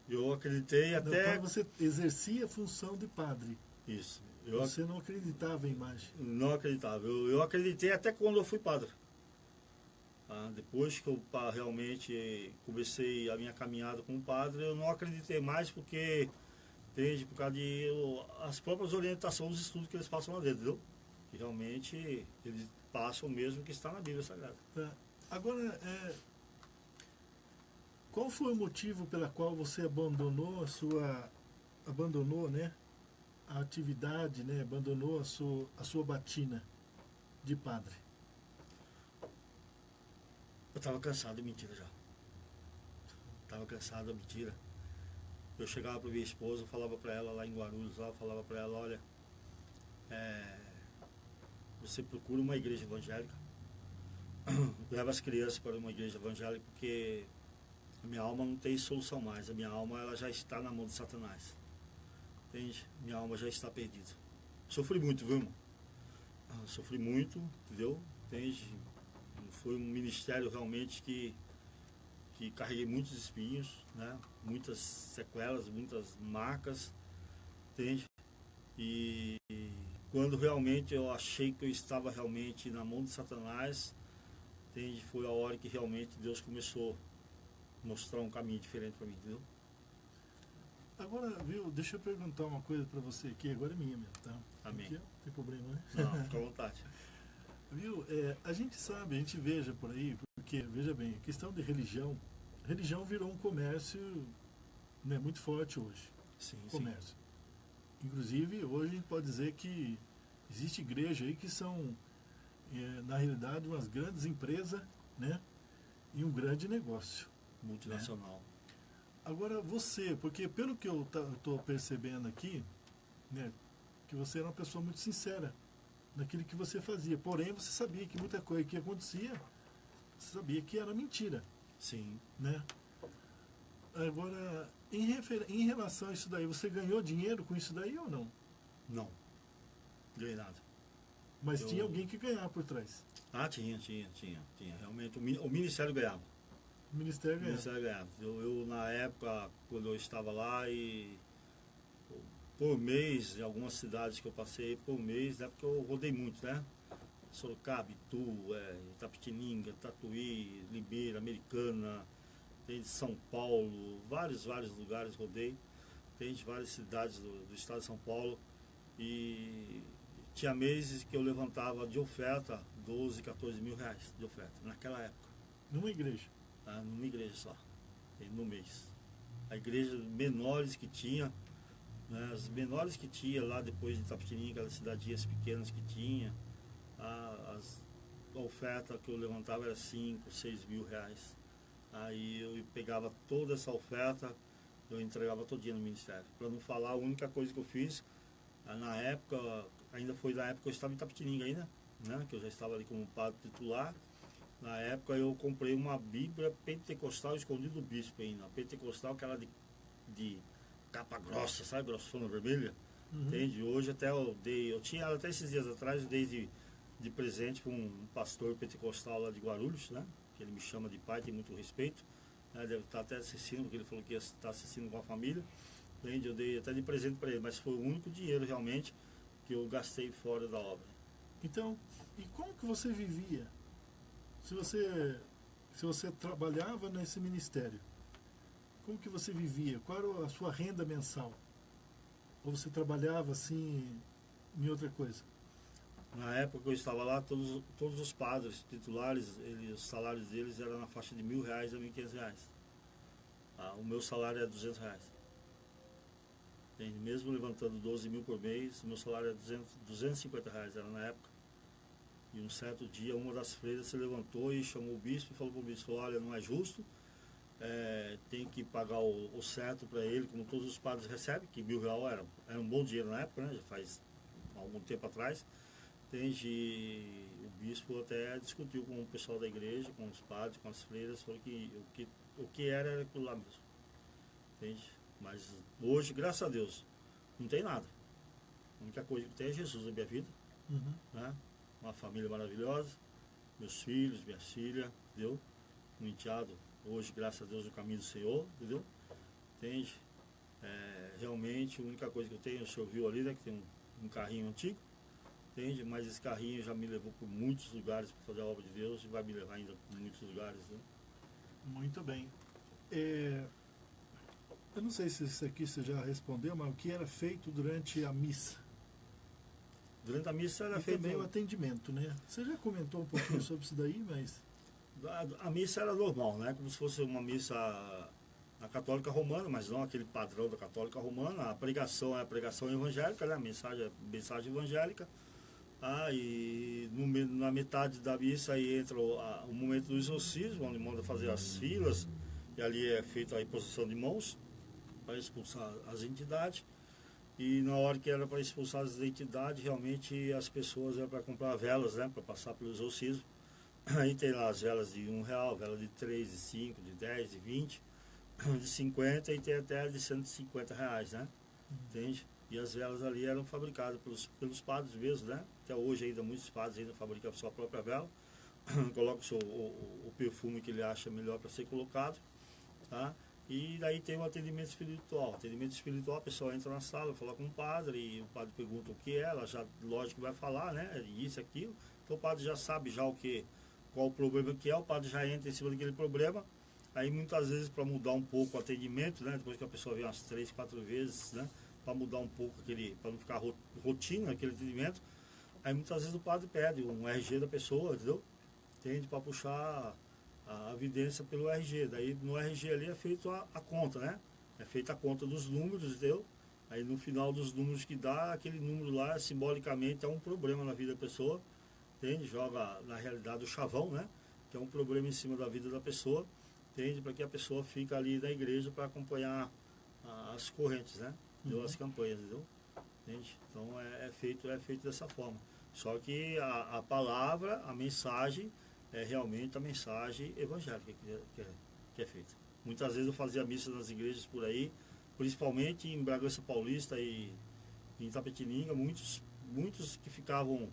Eu acreditei até... Quando você exercia a função de padre, Isso. você não acreditava em imagem? Não acreditava. Eu acreditei até quando eu fui padre. Depois que eu realmente comecei a minha caminhada como padre, eu não acreditei mais porque, entende, por causa de as próprias orientações dos estudos que eles passam lá dentro, entendeu? Que realmente eles passam mesmo que está na Bíblia Sagrada. Tá. Agora, qual foi o motivo pela qual você abandonou né, a atividade, né, abandonou a sua batina de padre? Eu estava cansado de mentira já. Estava cansado da mentira. eu chegava para minha esposa, falava para ela lá em Guarulhos, lá, falava para ela, olha, você procura uma igreja evangélica, leva as crianças para uma igreja evangélica, porque a minha alma não tem solução mais, a minha alma ela já está na mão de Satanás, entende? Minha alma já está perdida. Sofri muito, viu, irmão? Sofri muito, entendeu? Entende? Foi um ministério realmente que carreguei muitos espinhos, né? Muitas sequelas, muitas marcas, entende? E quando realmente eu achei que eu estava realmente na mão de Satanás, entende? Foi a hora que realmente Deus começou a mostrar um caminho diferente para mim, entendeu? Agora, viu, deixa eu perguntar uma coisa para você aqui, agora é minha mesmo, tá? Amém. Aqui, não tem problema, né? Não, fica à vontade. Viu, a gente sabe, a gente veja por aí, porque, veja bem, a questão de religião virou um comércio, né, muito forte hoje. Sim, Comércio. Inclusive, hoje a gente pode dizer que existe igreja aí que são, na realidade, umas grandes empresas, né, e um grande negócio. Multinacional. Né? Agora você, porque pelo que eu estou percebendo aqui, né, que você era uma pessoa muito sincera naquilo que você fazia. Porém, você sabia que muita coisa que acontecia, você sabia que era mentira. Sim. Né? Agora, em relação a isso daí, você ganhou dinheiro com isso daí ou não? Não. Ganhei nada. Mas tinha alguém que ganhava por trás. Tinha. Realmente, o Ministério ganhava. O Ministério ganhava. O Ministério ganhava. Eu, na época, quando eu estava lá, e por mês, em algumas cidades que eu passei, por mês, né, porque eu rodei muito, né? Sorocaba, Itu, Itapetininga, Tatuí, Limeira, Americana, tem de São Paulo, vários lugares rodei, tem de várias cidades do estado de São Paulo, e tinha meses que eu levantava de oferta 12, 14 mil reais de oferta, naquela época. Numa igreja? Numa igreja só, no mês. A igreja menores que tinha, né, as menores que tinha lá depois de Itapetininga, aquelas cidadinhas pequenas que tinha, a oferta que eu levantava era 5, 6 mil reais. Aí eu pegava toda essa oferta, eu entregava todo dia no ministério. Para não falar, a única coisa que eu fiz, na época, ainda foi na época que eu estava em Itapetininga ainda, né, que eu já estava ali como padre titular. Na época eu comprei uma Bíblia pentecostal escondida do bispo ainda, pentecostal que era de capa grossa, sabe, grossona vermelha. Entende? Hoje até eu tinha ela até esses dias atrás, eu dei de presente para um pastor pentecostal lá de Guarulhos, né? Que ele me chama de pai, tem muito respeito, né? Deve estar até assistindo, porque ele falou que ia estar assistindo com a família, entende? Eu dei até de presente para ele, mas foi o único dinheiro realmente que eu gastei fora da obra. Então, e como que você vivia? Se você trabalhava nesse ministério, como que você vivia? Qual era a sua renda mensal? Ou você trabalhava assim em outra coisa? Na época que eu estava lá, todos os padres titulares, os salários deles eram na faixa de R$1.000 a R$1.500. O meu salário é R$200. Mesmo levantando 12 mil por mês, o meu salário é R$250 era na época. E um certo dia, uma das freiras se levantou e chamou o bispo e falou para o bispo, olha, não é justo, tem que pagar o certo para ele, como todos os padres recebem, que R$1.000 era um bom dinheiro na época, né? Já faz algum tempo atrás. Entende? O bispo até discutiu com o pessoal da igreja, com os padres, com as freiras, falou que o que era aquilo lá mesmo. Entende? Mas hoje, graças a Deus, não tem nada. A única coisa que tem é Jesus na minha vida, né? Uma família maravilhosa, meus filhos, minha filha, entendeu? Um enteado, hoje, graças a Deus, no caminho do Senhor, entendeu? Entende? Realmente, a única coisa que eu tenho, o senhor viu ali, né, que tem um carrinho antigo, entende? Mas esse carrinho já me levou por muitos lugares para fazer a obra de Deus e vai me levar ainda por muitos lugares, né? Muito bem. Eu não sei se isso aqui você já respondeu, mas o que era feito durante a missa? Durante a missa era e feito... também o atendimento, né? Você já comentou um pouquinho sobre isso daí, mas... A missa era normal, né? Como se fosse uma missa na católica romana, mas não aquele padrão da católica romana. A pregação é a pregação evangélica, né? A mensagem é a mensagem evangélica. E na metade da missa aí entra o momento do exorcismo, onde manda fazer as filas, e ali é feita a imposição de mãos, para expulsar as entidades. E na hora que era para expulsar as entidades, realmente as pessoas eram para comprar velas, né, para passar pelo exorcismo. Aí tem lá as velas de R$1, vela de 3, de 5, de 10, de 20, de 50 e tem até de R$150, né? Entende? E as velas ali eram fabricadas pelos padres mesmo, né? Até hoje ainda muitos padres ainda fabricam a sua própria vela. Coloca o perfume que ele acha melhor para ser colocado, tá? E daí tem o atendimento espiritual. Atendimento espiritual, a pessoa entra na sala, fala com o padre, e o padre pergunta o que é, ela já, lógico, vai falar, né? Isso, aquilo. Então o padre já sabe já qual o problema que é, o padre já entra em cima daquele problema. Aí muitas vezes para mudar um pouco o atendimento, né? Depois que a pessoa vem umas 3, 4 vezes, né? Para mudar um pouco para não ficar rotina aquele atendimento. Aí muitas vezes o padre pede um RG da pessoa, entendeu? Tende para puxar a evidência pelo RG. Daí no RG ali é feito a conta, né? É feita a conta dos números, entendeu? Aí no final dos números que dá, aquele número lá simbolicamente é um problema na vida da pessoa. Entende? Joga na realidade o chavão, né? Que é um problema em cima da vida da pessoa. Entende? Para que a pessoa fique ali na igreja para acompanhar as correntes, né? Entendeu? As campanhas, entendeu? Entende? Então é feito dessa forma. Só que a palavra, a mensagem, é realmente a mensagem evangélica que é feita. Muitas vezes eu fazia missa nas igrejas por aí, principalmente em Bragança Paulista e em Itapetininga, muitos que ficavam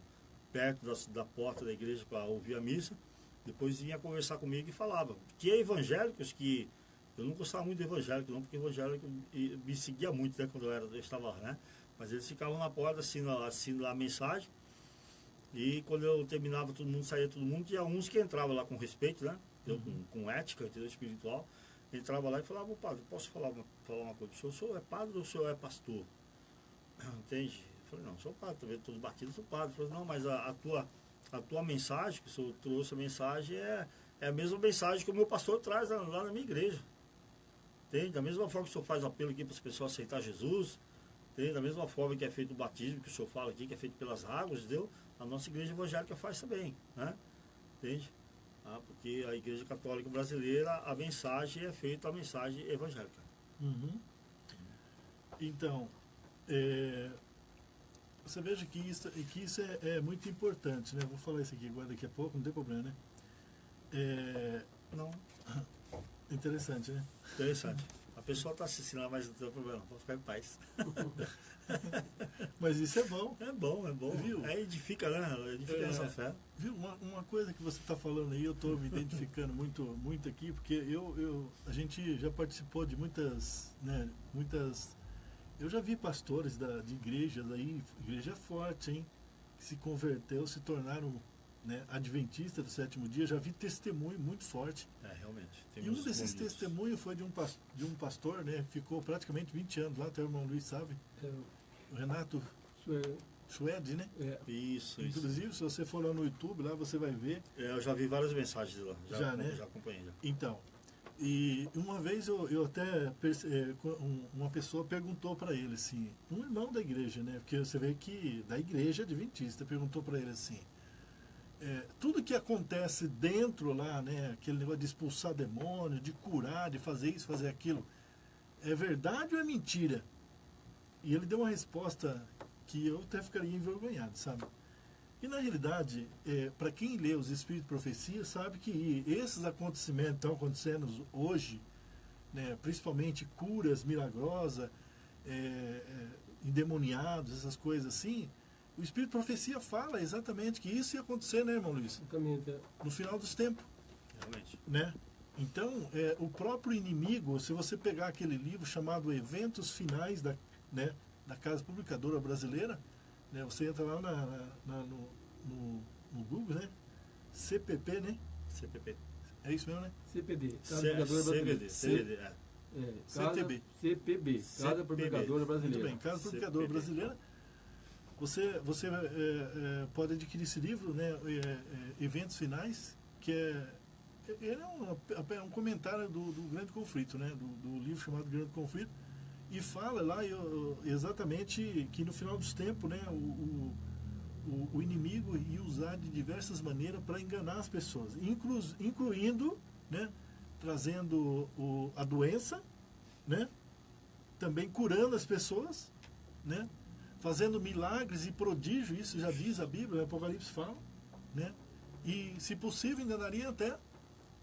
perto da porta da igreja para ouvir a missa, depois vinha conversar comigo e falava que evangélicos que... Eu não gostava muito de evangélico, não, porque evangélico me seguia muito, né, quando eu estava lá, né? Mas eles ficavam na porta assinando a mensagem. E quando eu terminava, todo mundo saía, todo mundo. Tinha uns que entravam lá com respeito, né? Com ética, entendeu? Espiritual. Entrava lá e falava: padre, posso falar uma coisa? O senhor é padre ou o senhor é pastor? Entende? Eu falei: não, sou padre, também todos batidos, sou padre. Eu falei: não, mas a tua mensagem, que o senhor trouxe a mensagem, é a mesma mensagem que o meu pastor traz lá na minha igreja. Entende? Da mesma forma que o senhor faz apelo aqui para as pessoas aceitar Jesus, entende? Da mesma forma que é feito o batismo, que o senhor fala aqui, que é feito pelas águas, entendeu? A nossa igreja evangélica faz também, né? Entende? Porque a igreja católica brasileira, a mensagem é feita a mensagem evangélica. Uhum. Então, você veja que isso é muito importante, né? Eu vou falar isso aqui agora daqui a pouco, não tem problema, né? Não. Interessante, né? Interessante. A pessoa está assistindo, mas não tem problema, pode ficar em paz. Mas isso é bom. É bom. Viu? Edifica, né? Edifica essa fé. Viu? Uma coisa que você está falando aí, eu estou me identificando muito aqui, porque a gente já participou de muitas... Eu já vi pastores de igrejas aí, igreja forte, hein? Que se converteu, se tornaram, né, adventista do sétimo dia. Já vi testemunho muito forte. Realmente. E um desses testemunhos foi de um pastor, né? Ficou praticamente 20 anos lá, até o irmão Luiz sabe. O Renato Schwed, né? Isso. Inclusive, se você for lá no YouTube, lá você vai ver. Eu já vi várias mensagens de lá. Né? Já acompanhei. Já. Então, e uma vez eu até uma pessoa perguntou para ele assim, um irmão da igreja, né? Porque você vê que da igreja adventista, perguntou para ele assim: tudo que acontece dentro lá, né? Aquele negócio de expulsar demônio, de curar, de fazer isso, fazer aquilo, é verdade ou é mentira? E ele deu uma resposta que eu até ficaria envergonhado, sabe? E na realidade, para quem lê os Espíritos de Profecia, sabe que esses acontecimentos estão acontecendo hoje, né, principalmente curas milagrosas, endemoniados, essas coisas assim, o Espírito de Profecia fala exatamente que isso ia acontecer, né, irmão Luiz? No final dos tempos. Realmente. Né? Então, o próprio inimigo, se você pegar aquele livro chamado Eventos Finais da Casa Publicadora Brasileira, né, você entra lá no Google, né? CPP, né? CPP. É isso mesmo, né? CPD, Casa Publicadora Brasileira. CTB. CPB, Casa Publicadora Brasileira. Muito bem, Casa Publicadora Brasileira. Você pode adquirir esse livro, né? Eventos Finais, que ele é um comentário do Grande Conflito, né? Do livro chamado Grande Conflito. E fala lá exatamente que no final dos tempos, né, o inimigo ia usar de diversas maneiras para enganar as pessoas, incluindo, né, trazendo a doença, né, também curando as pessoas, né? Fazendo milagres e prodígios, isso já diz a Bíblia, o Apocalipse fala, né? E, se possível, enganaria até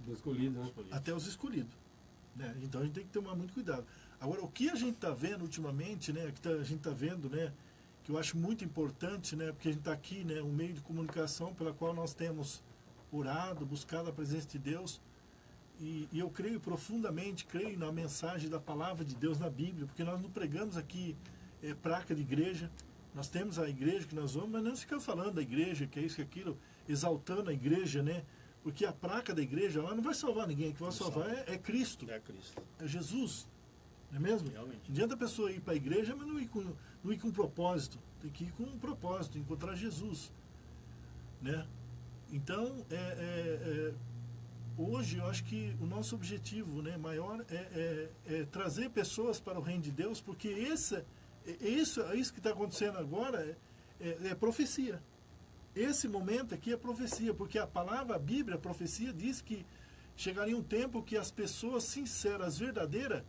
Os escolhidos, né? até os escolhidos, né? Então a gente tem que tomar muito cuidado. Agora, o que a gente está vendo ultimamente, né? A gente está vendo, né? Que eu acho muito importante, né? Porque a gente está aqui, né? Um meio de comunicação pela qual nós temos orado, buscado a presença de Deus. E eu creio profundamente, creio na mensagem da palavra de Deus na Bíblia, porque nós não pregamos aqui placa de igreja. Nós temos a igreja que nós vamos, mas não ficamos falando da igreja, que é isso, que é aquilo, exaltando a igreja, né? Porque a placa da igreja lá não vai salvar ninguém, o que vai salvar é Cristo. É Cristo. É Jesus. Não é mesmo? Realmente. Não adianta a pessoa ir para a igreja, mas não ir com um propósito. Tem que ir com um propósito, encontrar Jesus. Né? Então, hoje eu acho que o nosso objetivo, né, maior é trazer pessoas para o reino de Deus, porque isso que está acontecendo agora é profecia. Esse momento aqui é profecia, porque a palavra, a Bíblia, a profecia diz que chegaria um tempo que as pessoas sinceras, verdadeiras,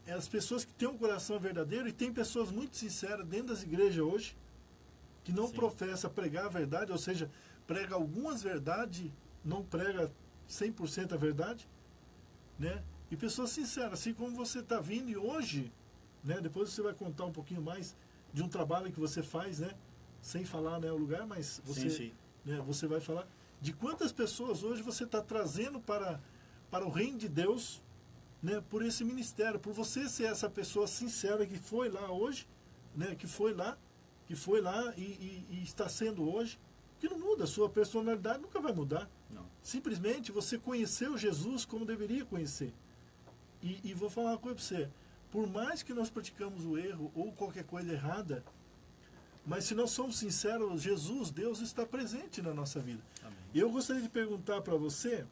as pessoas que têm um coração verdadeiro, e tem pessoas muito sinceras dentro das igrejas hoje, que não professa pregar a verdade, ou seja, prega algumas verdades, não prega 100% a verdade, né? E pessoas sinceras, assim como você está vindo, e hoje, né? Depois você vai contar um pouquinho mais de um trabalho que você faz, né? Sem falar, né, o lugar, mas você, Sim. né, você vai falar de quantas pessoas hoje você está trazendo para o reino de Deus, né? Por esse ministério, por você ser essa pessoa sincera que foi lá hoje, né? Que foi lá e está sendo hoje, que não muda, a sua personalidade nunca vai mudar. Não. Simplesmente você conheceu Jesus como deveria conhecer. E vou falar uma coisa para você. Por mais que nós praticamos o erro ou qualquer coisa errada, mas se nós somos sinceros, Jesus, Deus está presente na nossa vida. Amém. E eu gostaria de perguntar para você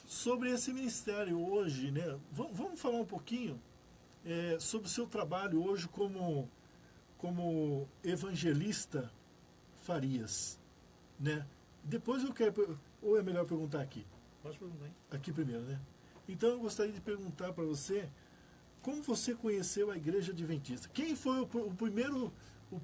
sobre esse ministério hoje, né? Vamos falar um pouquinho sobre o seu trabalho hoje como evangelista Farias, né? Depois eu quero, ou é melhor perguntar aqui? Pode perguntar, hein? Aqui primeiro, né? Então eu gostaria de perguntar para você como você conheceu a Igreja Adventista. Quem foi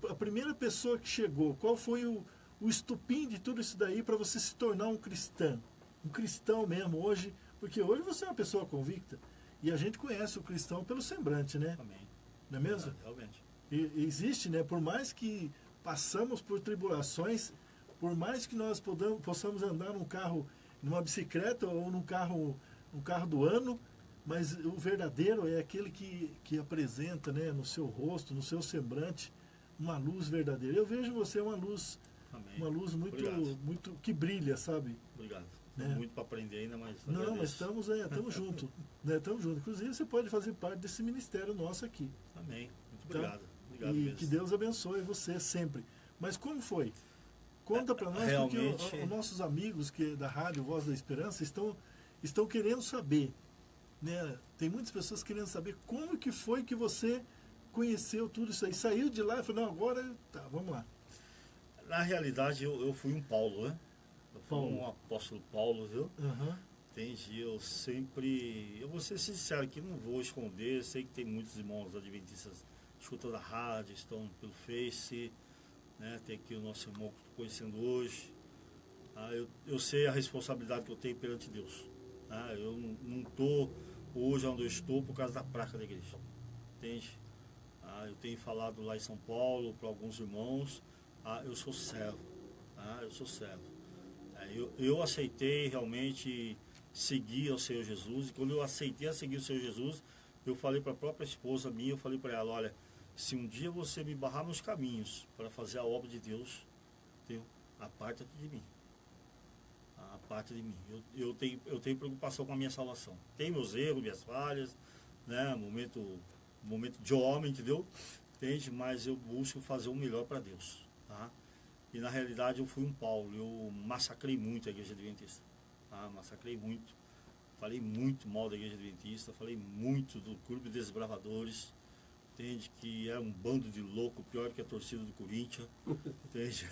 a primeira pessoa que chegou? Qual foi o estupim de tudo isso daí para você se tornar um cristão? Um cristão mesmo hoje, porque hoje você é uma pessoa convicta e a gente conhece o cristão pelo semblante, né? Amém. Não é mesmo? Realmente. E existe, né? Por mais que passamos por tribulações, por mais que nós possamos andar num carro, numa bicicleta ou num carro do ano, mas o verdadeiro é aquele que apresenta, né, no seu rosto, no seu semblante, uma luz verdadeira. Eu vejo você uma luz, Amém. uma luz muito que brilha, sabe? Obrigado. Né? Tem muito para aprender ainda, mas Não, agradeço. mas estamos juntos, né? Estamos juntos. Inclusive você pode fazer parte desse ministério nosso aqui. Amém. Muito Tá? obrigado. Obrigado E mesmo. que Deus abençoe você sempre. Mas como foi? Conta para nós, Realmente, porque os nossos amigos da Rádio Voz da Esperança estão querendo saber, né? Tem muitas pessoas querendo saber como que foi que você conheceu tudo isso aí. Saiu de lá e falou, não, agora tá, vamos lá. Na realidade, eu fui um Paulo, né? Eu fui um apóstolo Paulo, viu? Uhum. Entendi. Eu vou ser sincero aqui, não vou esconder. Sei que tem muitos irmãos adventistas escutando a rádio, estão pelo Face, né? Tem aqui o nosso irmão que estou conhecendo hoje. Eu sei a responsabilidade que eu tenho perante Deus. Eu não estou hoje onde eu estou por causa da placa da igreja. Entende? Eu tenho falado lá em São Paulo para alguns irmãos. Eu sou servo. Eu sou servo. Eu aceitei realmente seguir ao Senhor Jesus. E quando eu aceitei a seguir o Senhor Jesus, eu falei para a própria esposa minha, eu falei para ela, olha, se um dia você me barrar nos caminhos para fazer a obra de Deus, aparta-te de mim. Parte de mim. Eu tenho preocupação com a minha salvação. Tem meus erros, minhas falhas, né? Momento de homem, entendeu? Entende? Mas eu busco fazer o melhor para Deus, tá? E na realidade eu fui um Paulo. Eu massacrei muito a Igreja Adventista. Massacrei muito. Falei muito mal da Igreja Adventista. Falei muito do Clube de Desbravadores. Entende? Que é um bando de louco, pior que a torcida do Corinthians. Entende?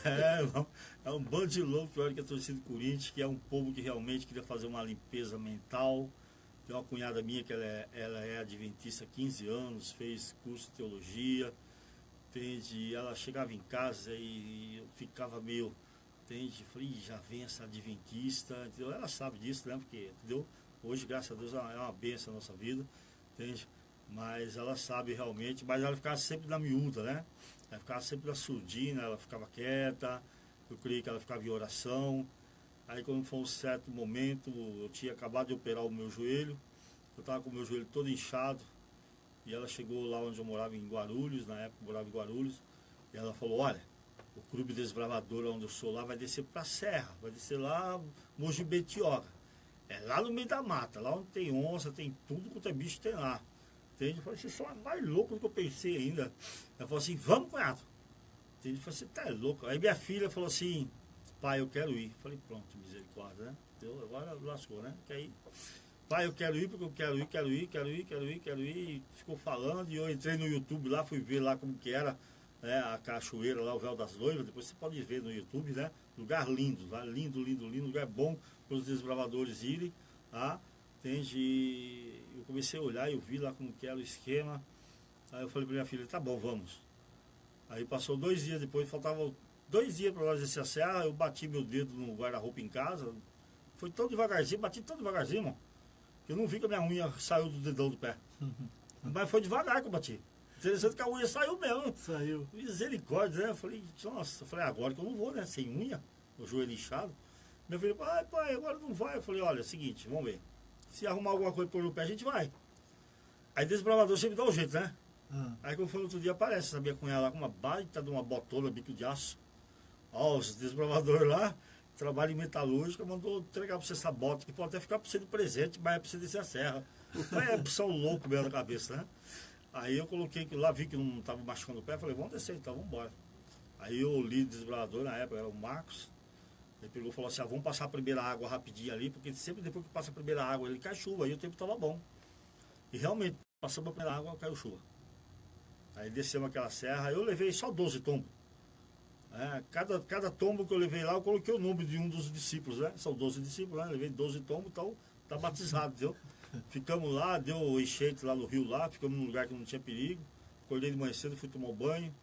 É um bando de louco, pior que a torcida do Corinthians, que é um povo que realmente queria fazer uma limpeza mental. Tem uma cunhada minha que ela é adventista há 15 anos, fez curso de teologia, entende? Ela chegava em casa e eu ficava meio, entende? Falei, já vem essa adventista, entendeu? Ela sabe disso, né? Porque, entendeu? Hoje, graças a Deus, é uma bênção na nossa vida, entende? Mas ela sabe realmente, mas ela ficava sempre na miúda, né? Ela ficava sempre na surdina, ela ficava quieta, eu creio que ela ficava em oração. Aí quando foi um certo momento, eu tinha acabado de operar o meu joelho, eu estava com o meu joelho todo inchado, e ela chegou lá onde eu morava em Guarulhos, na época eu morava em Guarulhos, e ela falou, olha, o Clube Desbravador, onde eu sou lá, vai descer para a Serra, vai descer lá, Mogi Betioga. É lá no meio da mata, lá onde tem onça, tem tudo quanto é bicho tem lá. Entende? Eu falei, você só é mais louco do que eu pensei ainda. Ela falou assim, vamos, cunhado. Entende? Eu falei, você tá louco. Aí minha filha falou assim, pai, eu quero ir. Eu falei, pronto, misericórdia, né? Então, agora lascou, né? Quer ir? Pai, eu quero ir porque eu quero ir. E ficou falando e eu entrei no YouTube lá, fui ver lá como que era, né, a cachoeira lá, o Véu das Noivas. Depois você pode ver no YouTube, né? Lugar lindo, lá, lindo, lugar bom para os desbravadores irem, tá? Entende? Eu comecei a olhar e eu vi lá como que era o esquema. Aí eu falei para minha filha, tá bom, vamos. Aí passou 2 dias depois, faltavam 2 dias para nós descer a serra, eu bati meu dedo no guarda-roupa em casa. Foi tão devagarzinho, bati tão devagarzinho, irmão, que eu não vi que a minha unha saiu do dedão do pé. Mas foi devagar que eu bati. Interessante que a unha saiu mesmo. Saiu. Misericórdia, né? Eu falei, nossa, agora que eu não vou, né? Sem unha, o joelho inchado. Meu filho, pai, agora não vai. Eu falei, olha, é o seguinte, vamos ver. Se arrumar alguma coisa por no pé, a gente vai. Aí desbravador sempre dá um jeito, né? Aí quando foi no outro dia, aparece, sabia, cunhada lá com uma baita de uma botona, bico de aço. Ó, os desbravadores lá, trabalho em metalúrgica, mandou entregar pra você essa bota, que pode até ficar pra você de presente, mas é pra você descer a serra. Aí são louco mesmo na cabeça, né? Aí eu coloquei que lá, vi que não tava machucando o pé, falei, vamos descer então, vamos embora. Aí o líder desbravador na época era o Marcos. Ele pegou e falou assim, vamos passar a primeira água rapidinho ali, porque sempre depois que passa a primeira água, ele cai chuva, aí o tempo estava bom. E realmente, passamos a primeira água, caiu chuva. Aí descemos aquela serra, eu levei só 12 tombos. Cada tombo que eu levei lá, eu coloquei o nome de um dos discípulos, né? São 12 discípulos, né? Levei 12 tombos, então tá batizado, entendeu? Ficamos lá, deu enchente lá no rio lá, ficamos num lugar que não tinha perigo. Acordei de manhã cedo, fui tomar um banho.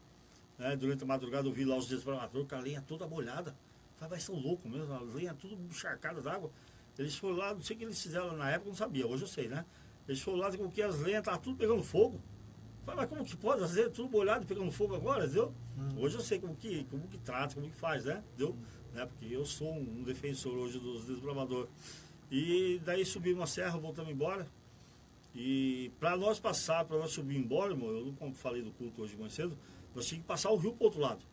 Né? Durante a madrugada eu vi lá os desbravadores com a lenha toda molhada. Falei, mas são loucos mesmo, a lenha tudo encharcada d'água. Eles foram lá, não sei o que eles fizeram na época, eu não sabia, hoje eu sei, né? Eles foram lá, com que as lenhas estavam tudo pegando fogo. Falei, mas como que pode? As lenhas tudo molhado pegando fogo agora, entendeu? Hoje eu sei como que trata, como que faz, né? Entendeu? Né? Porque eu sou um defensor hoje dos desbravadores. E daí subimos a serra, voltamos embora. E para nós passar, para nós subir embora, irmão, eu não falei do culto hoje mais cedo, nós tínhamos que passar o rio para o outro lado.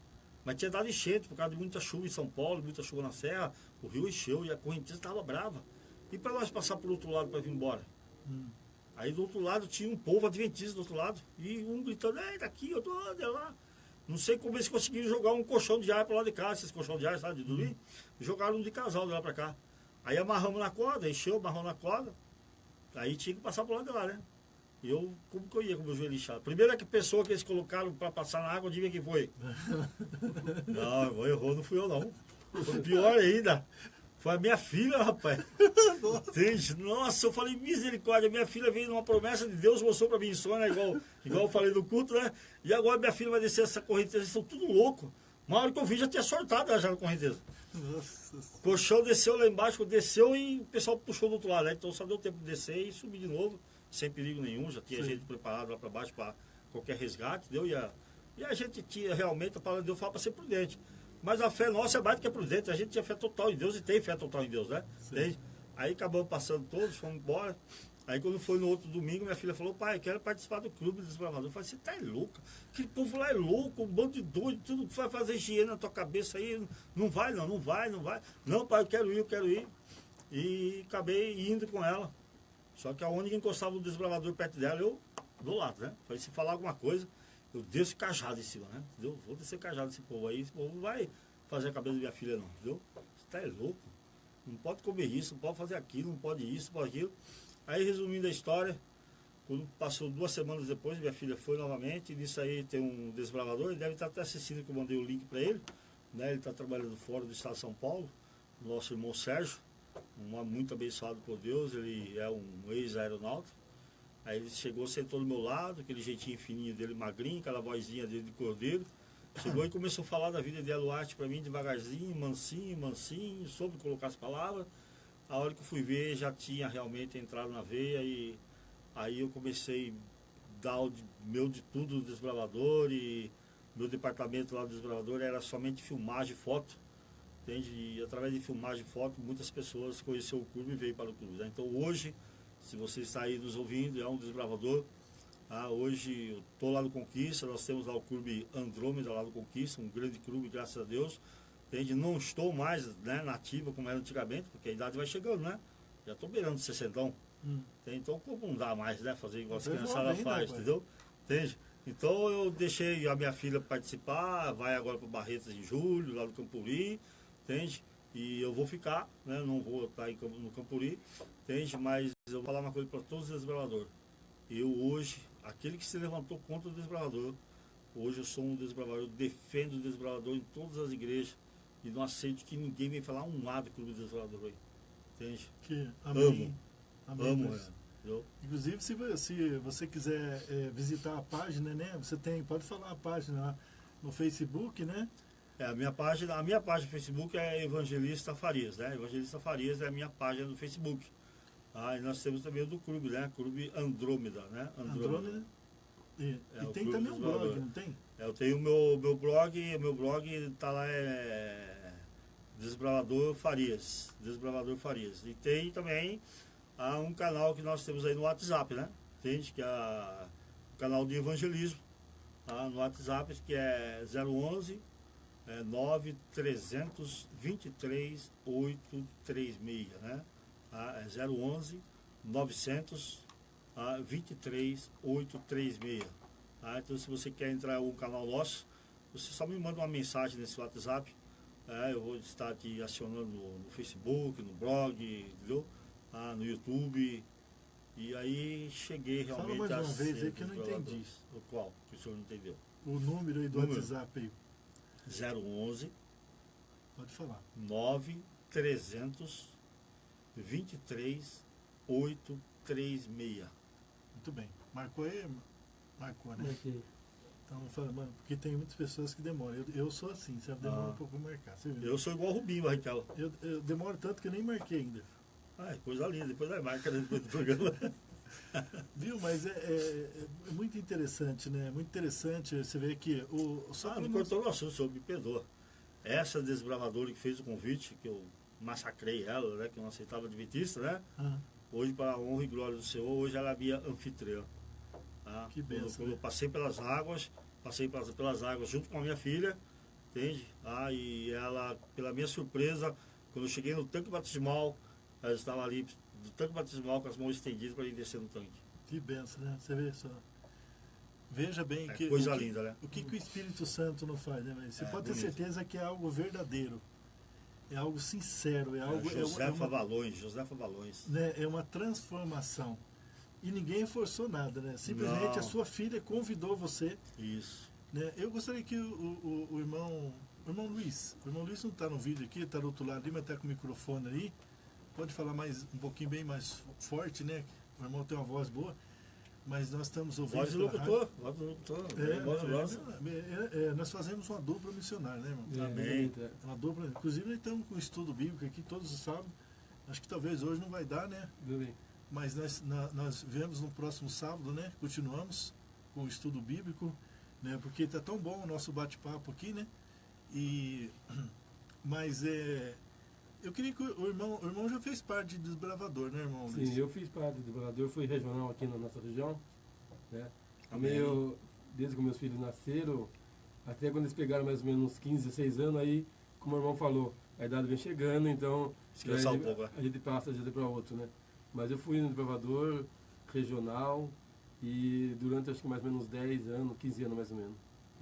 Mas tinha dado enchente por causa de muita chuva em São Paulo, muita chuva na serra, o rio encheu e a correnteza estava brava. E para nós passar para o outro lado para vir embora? Aí do outro lado tinha um povo adventista do outro lado, e um gritando, daqui, eu tô lá. Não sei como eles conseguiram jogar um colchão de ar para lá de cá, esses colchão de ar, sabe, de dormir, jogaram um de casal de lá para cá. Aí amarramos na corda, encheu, amarramos na corda, aí tinha que passar por lá de lá, né? E eu, como que eu ia com o meu joelho inchado? Primeira pessoa que eles colocaram para passar na água, adivinha quem foi? Não, errou, não fui eu não. Foi pior ainda. Foi a minha filha, rapaz. Entende? Nossa, eu falei, misericórdia, minha filha veio numa promessa de Deus, mostrou para mim em sonho, né? igual eu falei no culto, né? E agora minha filha vai descer essa correnteza, eles estão tudo loucos. Uma hora que eu vi, já tinha sortado ela já na correnteza. O colchão desceu lá embaixo, desceu e o pessoal puxou do outro lado, né? Então só deu tempo de descer e subir de novo, sem perigo nenhum, já tinha gente preparada lá para baixo para qualquer resgate, deu? E a gente tinha realmente, a palavra de Deus fala para ser prudente. Mas a fé nossa é mais do que prudente, a gente tinha fé total em Deus e tem fé total em Deus, né? Aí acabamos passando todos, fomos embora. Aí quando foi no outro domingo, minha filha falou, pai, eu quero participar do clube dos desbravadores. Eu falei, você tá louca? Aquele povo lá é louco, um bando de doido, tudo vai fazer higiene na tua cabeça aí. Não vai. Não, pai, eu quero ir. E acabei indo com ela. Só que aonde encostava o desbravador perto dela, eu do lado, né? Falei, se falar alguma coisa, eu desço cajado em cima, né? Entendeu? Vou descer cajado desse povo aí, esse povo não vai fazer a cabeça da minha filha não, entendeu? Você tá louco? Não pode comer isso, não pode fazer aquilo, não pode isso, não pode aquilo. Aí, resumindo a história, quando passou 2 semanas depois, minha filha foi novamente, e nisso aí tem um desbravador, ele deve estar até assistindo, que eu mandei o link para ele, né? Ele está trabalhando fora do estado de São Paulo, nosso irmão Sérgio, um homem muito abençoado por Deus, ele é um ex-aeronauta. Aí ele chegou, sentou do meu lado, aquele jeitinho fininho dele, magrinho, aquela vozinha dele de cordeiro. Chegou e começou a falar da vida de Aluarte para mim devagarzinho, mansinho, soube colocar as palavras. A hora que eu fui ver, já tinha realmente entrado na veia e aí eu comecei a dar o meu de tudo do Desbravador e meu departamento lá do Desbravador era somente filmagem e foto. Entende? E através de filmagem e foto, muitas pessoas conheceram o clube e veio para o clube. Né? Então hoje, se você está aí nos ouvindo, é um desbravador. Hoje eu estou lá no Conquista, nós temos lá o clube Andrômeda lá no Conquista, um grande clube, graças a Deus. Entende? Não estou mais, né, nativa como era antigamente, porque a idade vai chegando, né? Já estou beirando 60. Então como não dá mais, né? Fazer igual as criançadas faz, entendeu? Entende? Então eu deixei a minha filha participar, vai agora para Barretas em julho, lá no Campuri, entende? E eu vou ficar, né? Não vou estar no Campuri, entende? Mas eu vou falar uma coisa para todos os desbravadores. Eu hoje, aquele que se levantou contra o desbravador, hoje eu sou um desbravador, eu defendo o desbravador em todas as igrejas e não aceito que ninguém venha falar um lado do clube do desbravador aí, entende? Amém. Amo, entendeu? Inclusive, se você quiser visitar a página, né? Você pode falar a página lá no Facebook, né? A minha página no Facebook é Evangelista Farias, né? Evangelista Farias é a minha página no Facebook. E nós temos também o do clube, né? Clube Andrômeda, né? Andrômeda. E tem também um blog, não tem? Eu tenho o meu blog está lá, Desbravador Farias. E tem também um canal que nós temos aí no WhatsApp, né? Entende? Que é o canal de evangelismo, no WhatsApp, que é 011 9323 836, né? É 011 900 23 836. Então, se você quer entrar em um canal nosso, você só me manda uma mensagem nesse WhatsApp. Eu vou estar te acionando no Facebook, no blog, entendeu? No YouTube. E aí cheguei realmente. Fala mais uma vez aí que eu não entendi. O qual? Que o senhor não entendeu? O número aí do WhatsApp aí. 011 Pode falar. 9300 23 836. Muito bem. Marcou aí? Marcou, né? Marquei. Então, mano, porque tem muitas pessoas que demoram. Eu sou assim, sabe? Demora um pouco pra marcar. Você viu? Eu sou igual o Rubinho Barrichello. Eu demoro tanto que eu nem marquei ainda. Coisa linda, depois vai marca depois do programa. Viu? Mas é muito interessante, né? Muito interessante você ver que Me cortou o assunto, o senhor me perdoa. Essa desbravadora que fez o convite, que eu massacrei ela, né? Que eu não aceitava adventista, né? Hoje, para a honra e glória do Senhor, hoje ela é minha anfitriã. Que bênção. Quando eu passei pelas águas junto com a minha filha, entende? E ela, pela minha surpresa, quando eu cheguei no tanque batismal, ela estava ali do tanque batismal com as mãos estendidas para ir descer no tanque. Que benção, né? Você vê só. Veja bem que coisa linda, né? O que o Espírito Santo não faz, né? Você pode bonito. ter certeza que é algo verdadeiro. É algo sincero, é algo... Josefa Valões. Né? É uma transformação. E ninguém forçou nada, né? Simplesmente Não. a sua filha convidou você. Isso. Né? Eu gostaria que o irmão Luiz não está no vídeo aqui, está do outro lado ali, mas está com o microfone aí. Pode falar um pouquinho bem mais forte, né? O irmão tem uma voz boa. Mas nós estamos ouvindo... Voz do locutor. Nós fazemos uma dupla missionária, né, irmão? Amém. Uma dupla. Inclusive, nós estamos com o estudo bíblico aqui todos os sábados. Acho que talvez hoje não vai dar, né? Mas nós viemos no próximo sábado, né? Continuamos com o estudo bíblico, né? Porque está tão bom o nosso bate-papo aqui, né? Mas eu queria que o irmão já fez parte de Desbravador, né, irmão? Sim, eu fiz parte do Desbravador, fui regional aqui na nossa região, né? Desde que meus filhos nasceram, até quando eles pegaram mais ou menos uns 15, 16 anos, aí, como o irmão falou, a idade vem chegando, então a gente passa de um para outro, né? Mas eu fui no Desbravador regional e durante acho que mais ou menos 10 anos, 15 anos mais ou menos.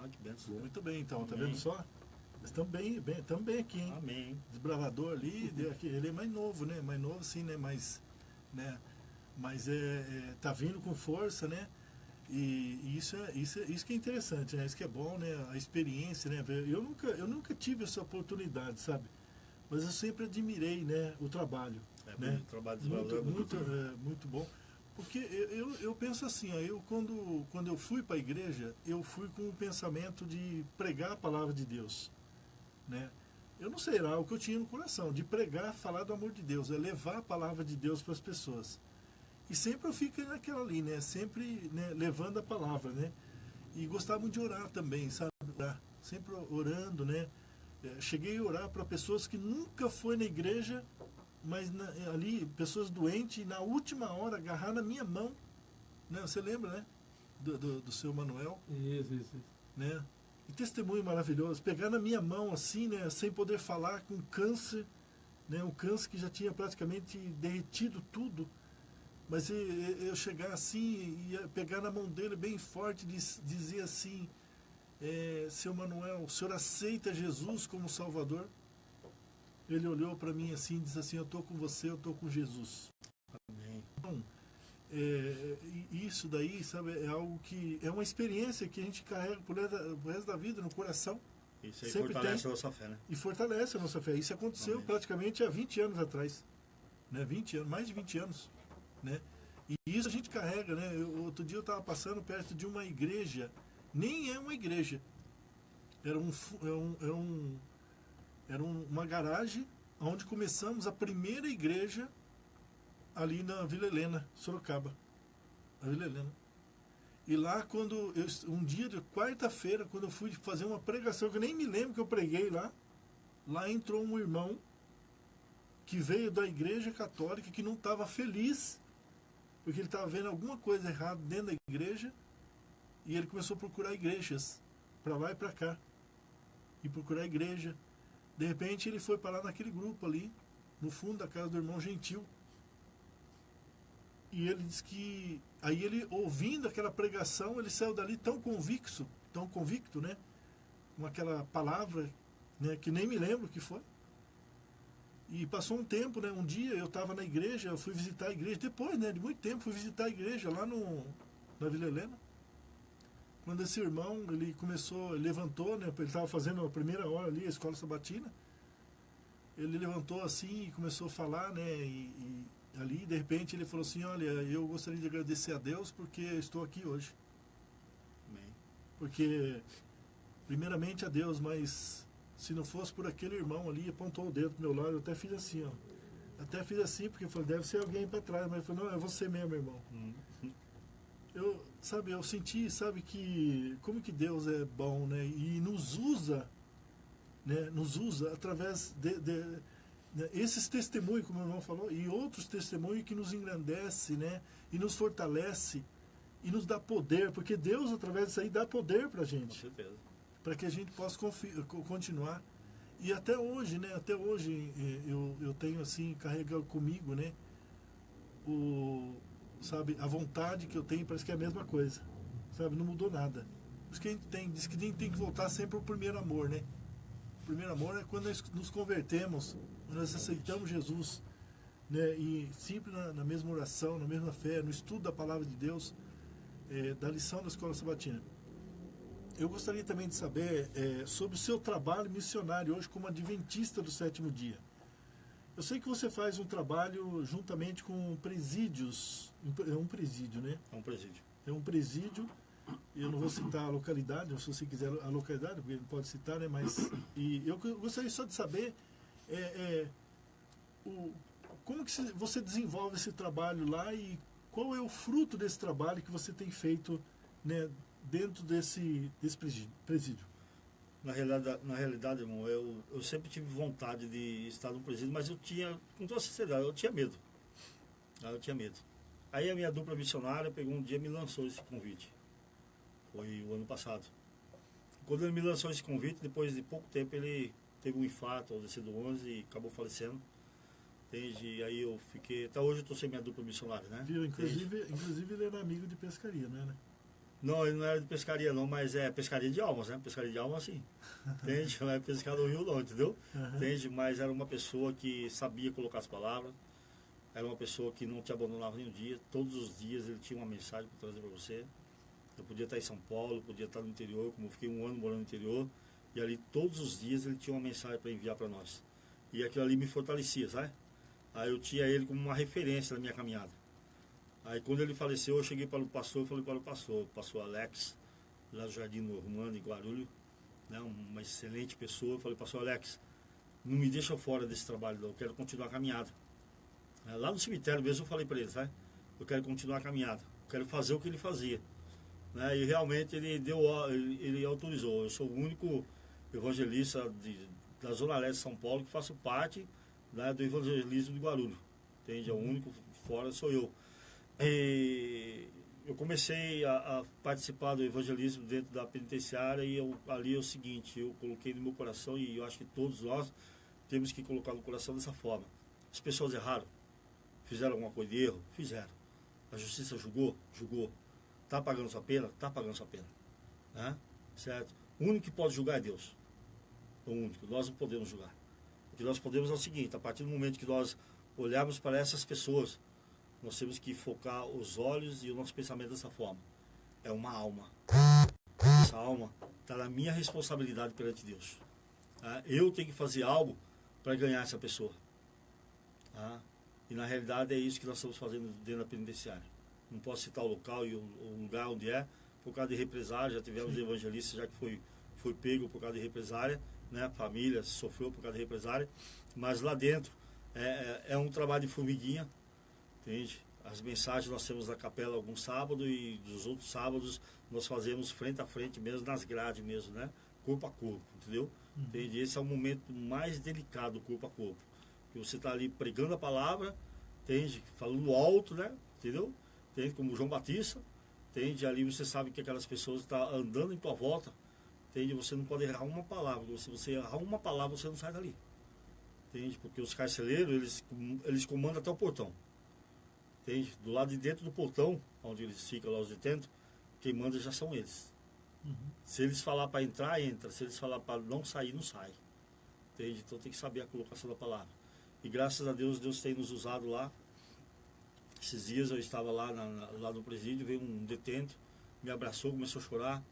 Que benção. Né? Muito bem, então, tá Amém. vendo só? Estamos bem aqui, hein? Amém. Desbravador ali, ele é mais novo, né? Mais novo sim, né? Mas tá vindo com força, né? E isso que é interessante, né? Isso que é bom, né? A experiência, né? Eu nunca tive essa oportunidade, sabe? mas eu sempre admirei, né, o trabalho. Né? O trabalho de muito bom. Porque eu penso assim, ó, quando eu fui para a igreja, eu fui com o pensamento de pregar a palavra de Deus. Né? Eu não sei, era o que eu tinha no coração, de pregar, falar do amor de Deus, é levar a palavra de Deus para as pessoas. E sempre eu fico naquela ali, né? Sempre, né, levando a palavra, né? E gostava muito de orar também, sabe? Sempre orando, né? Cheguei a orar para pessoas que nunca foi na igreja, mas ali, pessoas doentes, e na última hora, agarrar na minha mão, né? Você lembra, né? Do seu Manuel? Isso. Né? E testemunho maravilhoso. Pegar na minha mão, assim, né? Sem poder falar, com câncer, né? Um câncer que já tinha praticamente derretido tudo. Mas eu chegar assim e pegar na mão dele bem forte e dizer assim, seu Manuel, o senhor aceita Jesus como Salvador? Ele olhou para mim assim e disse assim, eu estou com você, eu estou com Jesus. Amém. Então, isso daí, sabe, é algo que é uma experiência que a gente carrega pro resto da vida no coração. Isso aí fortalece a nossa fé, né? E fortalece a nossa fé. Isso aconteceu praticamente há 20 anos atrás. Né? 20 anos, mais de 20 anos. Né? E isso a gente carrega, né? Outro dia eu estava passando perto de uma igreja, nem é uma igreja, era uma garagem onde começamos a primeira igreja ali na Vila Helena, Sorocaba, a Vila Helena. E lá um dia de quarta-feira, quando eu fui fazer uma pregação, que eu nem me lembro que eu preguei lá entrou um irmão que veio da igreja católica, que não estava feliz porque ele estava vendo alguma coisa errada dentro da igreja, e ele começou a procurar igrejas, para lá e para cá, e procurar igreja. De repente ele foi parar naquele grupo ali, no fundo da casa do irmão Gentil. E ele disse que, aí ele, ouvindo aquela pregação, ele saiu dali tão convicto, né, com aquela palavra, né, que nem me lembro o que foi. E passou um tempo, né? Um dia eu estava na igreja, eu fui visitar a igreja, depois, né, de muito tempo, fui visitar a igreja lá na Vila Helena. Quando esse irmão, ele levantou, né? Ele estava fazendo a primeira hora ali, a escola sabatina. Ele levantou assim e começou a falar, né? E ali, de repente, ele falou assim, olha, eu gostaria de agradecer a Deus porque estou aqui hoje. Amém. Porque, primeiramente a Deus, mas se não fosse por aquele irmão ali, apontou o dedo pro meu lado, eu até fiz assim, ó. Até fiz assim, porque eu falei, deve ser alguém para trás, mas ele falou, não, é você mesmo, irmão. Eu senti, que como que Deus é bom, né? E nos usa, né? Nos usa através né? Esses testemunhos, como o irmão falou, e outros testemunhos que nos engrandece, né? E nos fortalece e nos dá poder, porque Deus através disso aí dá poder para a gente. Com certeza. Para que a gente possa continuar. E até hoje, né? Até hoje eu tenho assim, carregado comigo, né? A vontade que eu tenho parece que é a mesma coisa. Sabe? Não mudou nada. Por isso que a gente diz que a gente tem que voltar sempre ao primeiro amor, né? O primeiro amor é quando nós nos convertemos, quando nós aceitamos Jesus, né? E sempre na mesma oração, na mesma fé, no estudo da palavra de Deus, da lição da escola sabatina. Eu gostaria também de saber sobre o seu trabalho missionário hoje como adventista do sétimo dia. Eu sei que você faz um trabalho juntamente com presídios. É um presídio, né? É um presídio. É um presídio. Eu não vou citar a localidade, se você quiser a localidade, porque ele pode citar, né? Mas eu gostaria só de saber como que você desenvolve esse trabalho lá e qual é o fruto desse trabalho que você tem feito, né, dentro desse presídio. Na realidade, irmão, eu sempre tive vontade de estar no presídio, mas eu tinha, com toda sinceridade, eu tinha medo. Eu tinha medo. Aí a minha dupla missionária pegou um dia e me lançou esse convite. Foi o ano passado. Quando ele me lançou esse convite, depois de pouco tempo ele teve um infarto ao descer do 11 e acabou falecendo. Entende? Aí eu fiquei, até hoje eu estou sem minha dupla missionária, né? Viu? Inclusive ele era amigo de pescaria, né? Não, ele não era de pescaria não, mas é pescaria de almas, né? Pescaria de almas, sim. Entende? Não é pescar no rio não, entendeu? Entende? Mas era uma pessoa que sabia colocar as palavras, era uma pessoa que não te abandonava nenhum dia, todos os dias ele tinha uma mensagem para trazer para você. Eu podia estar em São Paulo, podia estar no interior, como eu fiquei um ano morando no interior, e ali todos os dias ele tinha uma mensagem para enviar para nós. E aquilo ali me fortalecia, sabe? Aí eu tinha ele como uma referência na minha caminhada. Aí quando ele faleceu, eu cheguei para o pastor e falei para o pastor Alex, lá do Jardim Normando, em Guarulhos, né, uma excelente pessoa. Eu falei, pastor Alex, não me deixa fora desse trabalho, não. Eu quero continuar a caminhada. Lá no cemitério mesmo eu falei para ele, sabe? Eu quero continuar a caminhada, eu quero fazer o que ele fazia. Né? E realmente ele autorizou. Eu sou o único evangelista da Zona Leste de São Paulo que faço parte, né, do evangelismo de Guarulhos. Entende? É o único fora sou eu. E eu comecei a participar do evangelismo dentro da penitenciária e ali é o seguinte, eu coloquei no meu coração, e eu acho que todos nós temos que colocar no coração dessa forma. As pessoas erraram, fizeram alguma coisa de erro? Fizeram. A justiça julgou? Julgou. Está pagando sua pena? Está pagando sua pena. Né? Certo? O único que pode julgar é Deus. É o único. Nós não podemos julgar. O que nós podemos é o seguinte, a partir do momento que nós olharmos para essas pessoas, nós temos que focar os olhos e o nosso pensamento dessa forma. É uma alma. Essa alma está na minha responsabilidade perante Deus. Tá? Eu tenho que fazer algo para ganhar essa pessoa. Tá? E na realidade é isso que nós estamos fazendo dentro da penitenciária. Não posso citar o local e o lugar onde é, por causa de represária. Já tivemos evangelistas já que foi pego por causa de represária, né? A família sofreu por causa de represária. Mas lá dentro é um trabalho de formiguinha, entende? As mensagens nós temos na capela alguns sábados e dos outros sábados nós fazemos frente a frente mesmo, nas grades mesmo, né? Corpo a corpo, entendeu? Entende? Esse é o momento mais delicado do corpo a corpo. Que você está ali pregando a palavra, entende? Falando alto, né? Entendeu? Entende? Como João Batista, entende? Ali você sabe que aquelas pessoas estão andando em tua volta, entende? Você não pode errar uma palavra. Se você errar uma palavra, você não sai dali. Entende? Porque os carcereiros, eles comandam até o portão. Entende? Do lado de dentro do portão, onde eles ficam lá, os detentos, quem manda já são eles. Se eles falar para entrar, entra. Se eles falar para não sair, não sai. Entende? Então tem que saber a colocação da palavra. E graças a Deus, Deus tem nos usado lá. Esses dias eu estava lá no presídio, veio um detento, me abraçou, começou a chorar.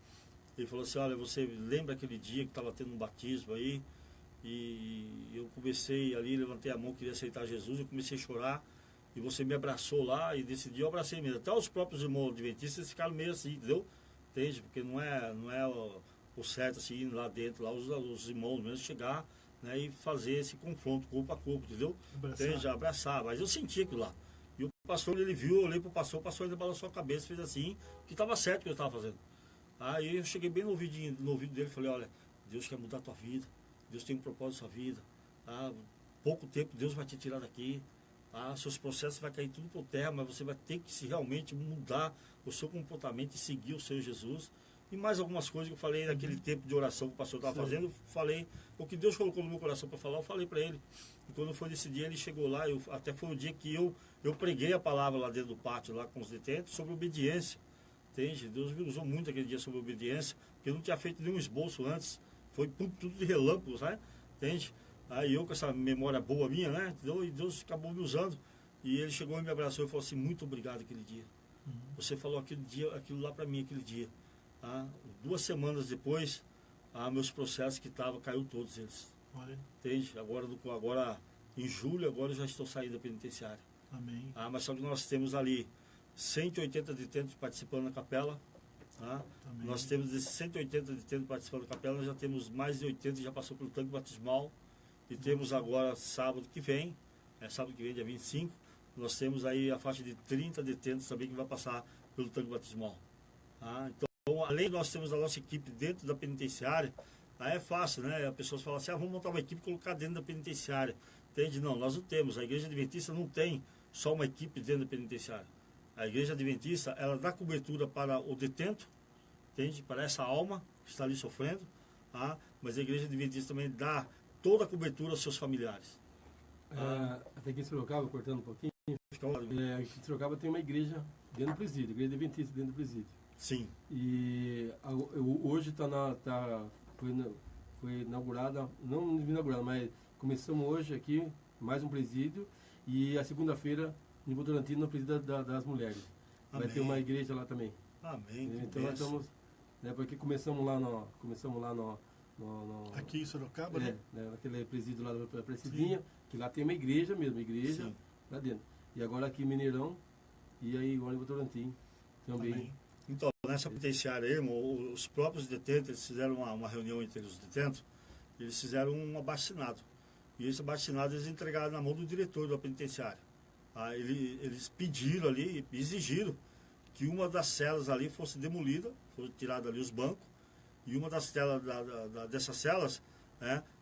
Ele falou assim, olha, você lembra aquele dia que estava tendo um batismo aí? E eu comecei ali, levantei a mão, queria aceitar Jesus, eu comecei a chorar. E você me abraçou lá e desse dia eu abracei mesmo. Até os próprios irmãos adventistas ficaram meio assim, entendeu? Entende? Porque não é o certo assim, lá dentro, lá os irmãos mesmo chegar, né, e fazer esse confronto corpo a corpo, entendeu? Entende? Abraçar. Mas eu senti aquilo lá. E o pastor, ele viu, eu olhei pro pastor, o pastor ele balançou a cabeça, fez assim, que estava certo o que eu estava fazendo. Aí eu cheguei bem no ouvido dele e falei, olha, Deus quer mudar a tua vida, Deus tem um propósito na sua vida. Pouco tempo Deus vai te tirar daqui. Seus processos vai cair tudo por terra, mas você vai ter que realmente mudar o seu comportamento e seguir o Senhor Jesus. E mais algumas coisas que eu falei naquele tempo de oração que o pastor estava fazendo, eu falei, o que Deus colocou no meu coração para falar, eu falei para ele. E quando foi nesse dia, ele chegou lá, até foi o dia que eu preguei a palavra lá dentro do pátio, lá com os detentos, sobre obediência. Entende? Deus me usou muito aquele dia sobre obediência, porque eu não tinha feito nenhum esboço antes, foi tudo de relâmpago, né? Entende? Aí eu com essa memória boa minha, né? E Deus acabou me usando. E ele chegou e me abraçou e falou assim, muito obrigado aquele dia. Você falou aquilo lá para mim aquele dia. 2 semanas depois, meus processos que caiu todos eles. Olha. Entende? Agora, em julho, agora eu já estou saindo da penitenciária. Amém. Mas só que nós temos ali 180 detentos participando da capela. Nós temos esses 180 detentos participando da capela, nós já temos mais de 80 que já passou pelo tanque batismal. E temos agora, sábado que vem, dia 25, nós temos aí a faixa de 30 detentos também que vai passar pelo tanque batismal. Então, além de nós termos a nossa equipe dentro da penitenciária, é fácil, né? As pessoas falam assim, vamos montar uma equipe e colocar dentro da penitenciária. Entende? Não, nós não temos. A Igreja Adventista não tem só uma equipe dentro da penitenciária. A Igreja Adventista, ela dá cobertura para o detento, entende? Para essa alma que está ali sofrendo, mas a Igreja Adventista também dá toda a cobertura aos seus familiares. Até aqui em Sorocaba, cortando um pouquinho, aqui em Sorocaba tem uma igreja dentro do presídio, igreja adventista dentro do presídio. Sim. E hoje foi inaugurada, não inaugurada, mas começamos hoje aqui mais um presídio e a segunda-feira em Votorantim no presídio das mulheres. Amém. Vai ter uma igreja lá também. Amém. Então nós estamos, né, porque começamos lá Aqui em Sorocaba, né? Naquele presídio lá da Presidinha, que lá tem uma igreja mesmo, igreja Sim. lá dentro. E agora aqui em Mineirão, e aí agora em Votorantim também. Amém. Então, nessa penitenciária aí, irmão, os próprios detentos, eles fizeram uma reunião entre os detentos, eles fizeram um abaixo-assinado. E esse abaixo-assinado eles entregaram na mão do diretor da penitenciária. Eles pediram ali, exigiram que uma das celas ali fosse demolida, fosse tirada ali os bancos, e uma das celas, dessas celas,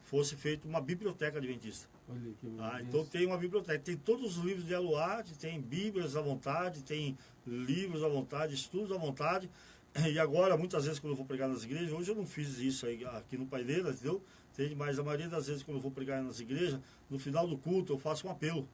fosse feita uma biblioteca adventista. Olha que Então tem uma biblioteca, tem todos os livros de Eluard, tem bíblias à vontade, tem livros à vontade, estudos à vontade. E agora, muitas vezes quando eu vou pregar nas igrejas, hoje eu não fiz isso aí, aqui no Paideira, entendeu? Mas a maioria das vezes quando eu vou pregar nas igrejas, no final do culto eu faço um apelo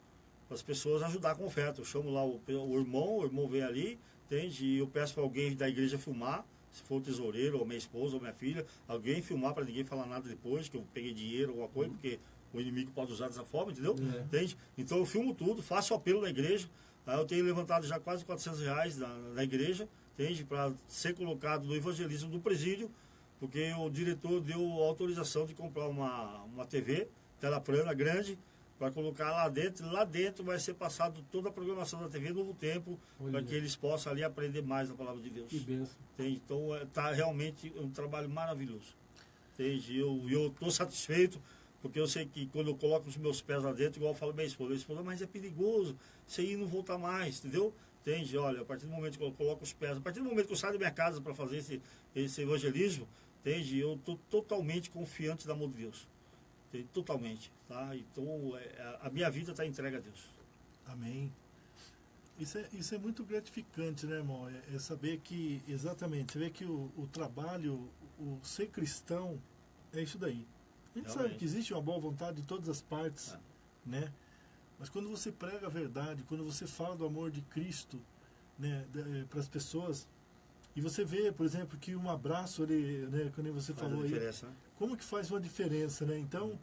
para as pessoas ajudar com oferta. Eu chamo lá o irmão vem ali, entende? E eu peço para alguém da igreja filmar, se for o tesoureiro, ou minha esposa, ou minha filha, alguém filmar para ninguém falar nada depois, que eu peguei dinheiro, alguma coisa, porque o inimigo pode usar dessa forma, entendeu? Entende? Então eu filmo tudo, faço o apelo na igreja. Eu tenho levantado já quase R$400 na igreja, entende? Para ser colocado no evangelismo do presídio, porque o diretor deu autorização de comprar uma TV, tela plana grande, para colocar lá dentro. Lá dentro vai ser passado toda a programação da TV Novo Tempo, para que eles possam ali aprender mais a palavra de Deus. Que benção. Entende? Então está realmente um trabalho maravilhoso. Entende? Eu estou satisfeito, porque eu sei que quando eu coloco os meus pés lá dentro, igual eu falo minha esposa, mas é perigoso, isso aí não volta mais, entendeu? Entende? Olha, a partir do momento que eu coloco os pés, a partir do momento que eu saio da minha casa para fazer esse evangelismo, entende? Eu estou totalmente confiante da mão de Deus. Entende? Totalmente. Tá? Então, a minha vida está entregue a Deus. Amém. Isso é muito gratificante, né, irmão? É saber que, exatamente, você vê que o trabalho, o ser cristão, é isso daí. A gente sabe que existe uma boa vontade de todas as partes, né? Mas quando você prega a verdade, quando você fala do amor de Cristo, né, para as pessoas, e você vê, por exemplo, que um abraço, né, quando você falou aí, né? como que faz uma diferença, né? Então,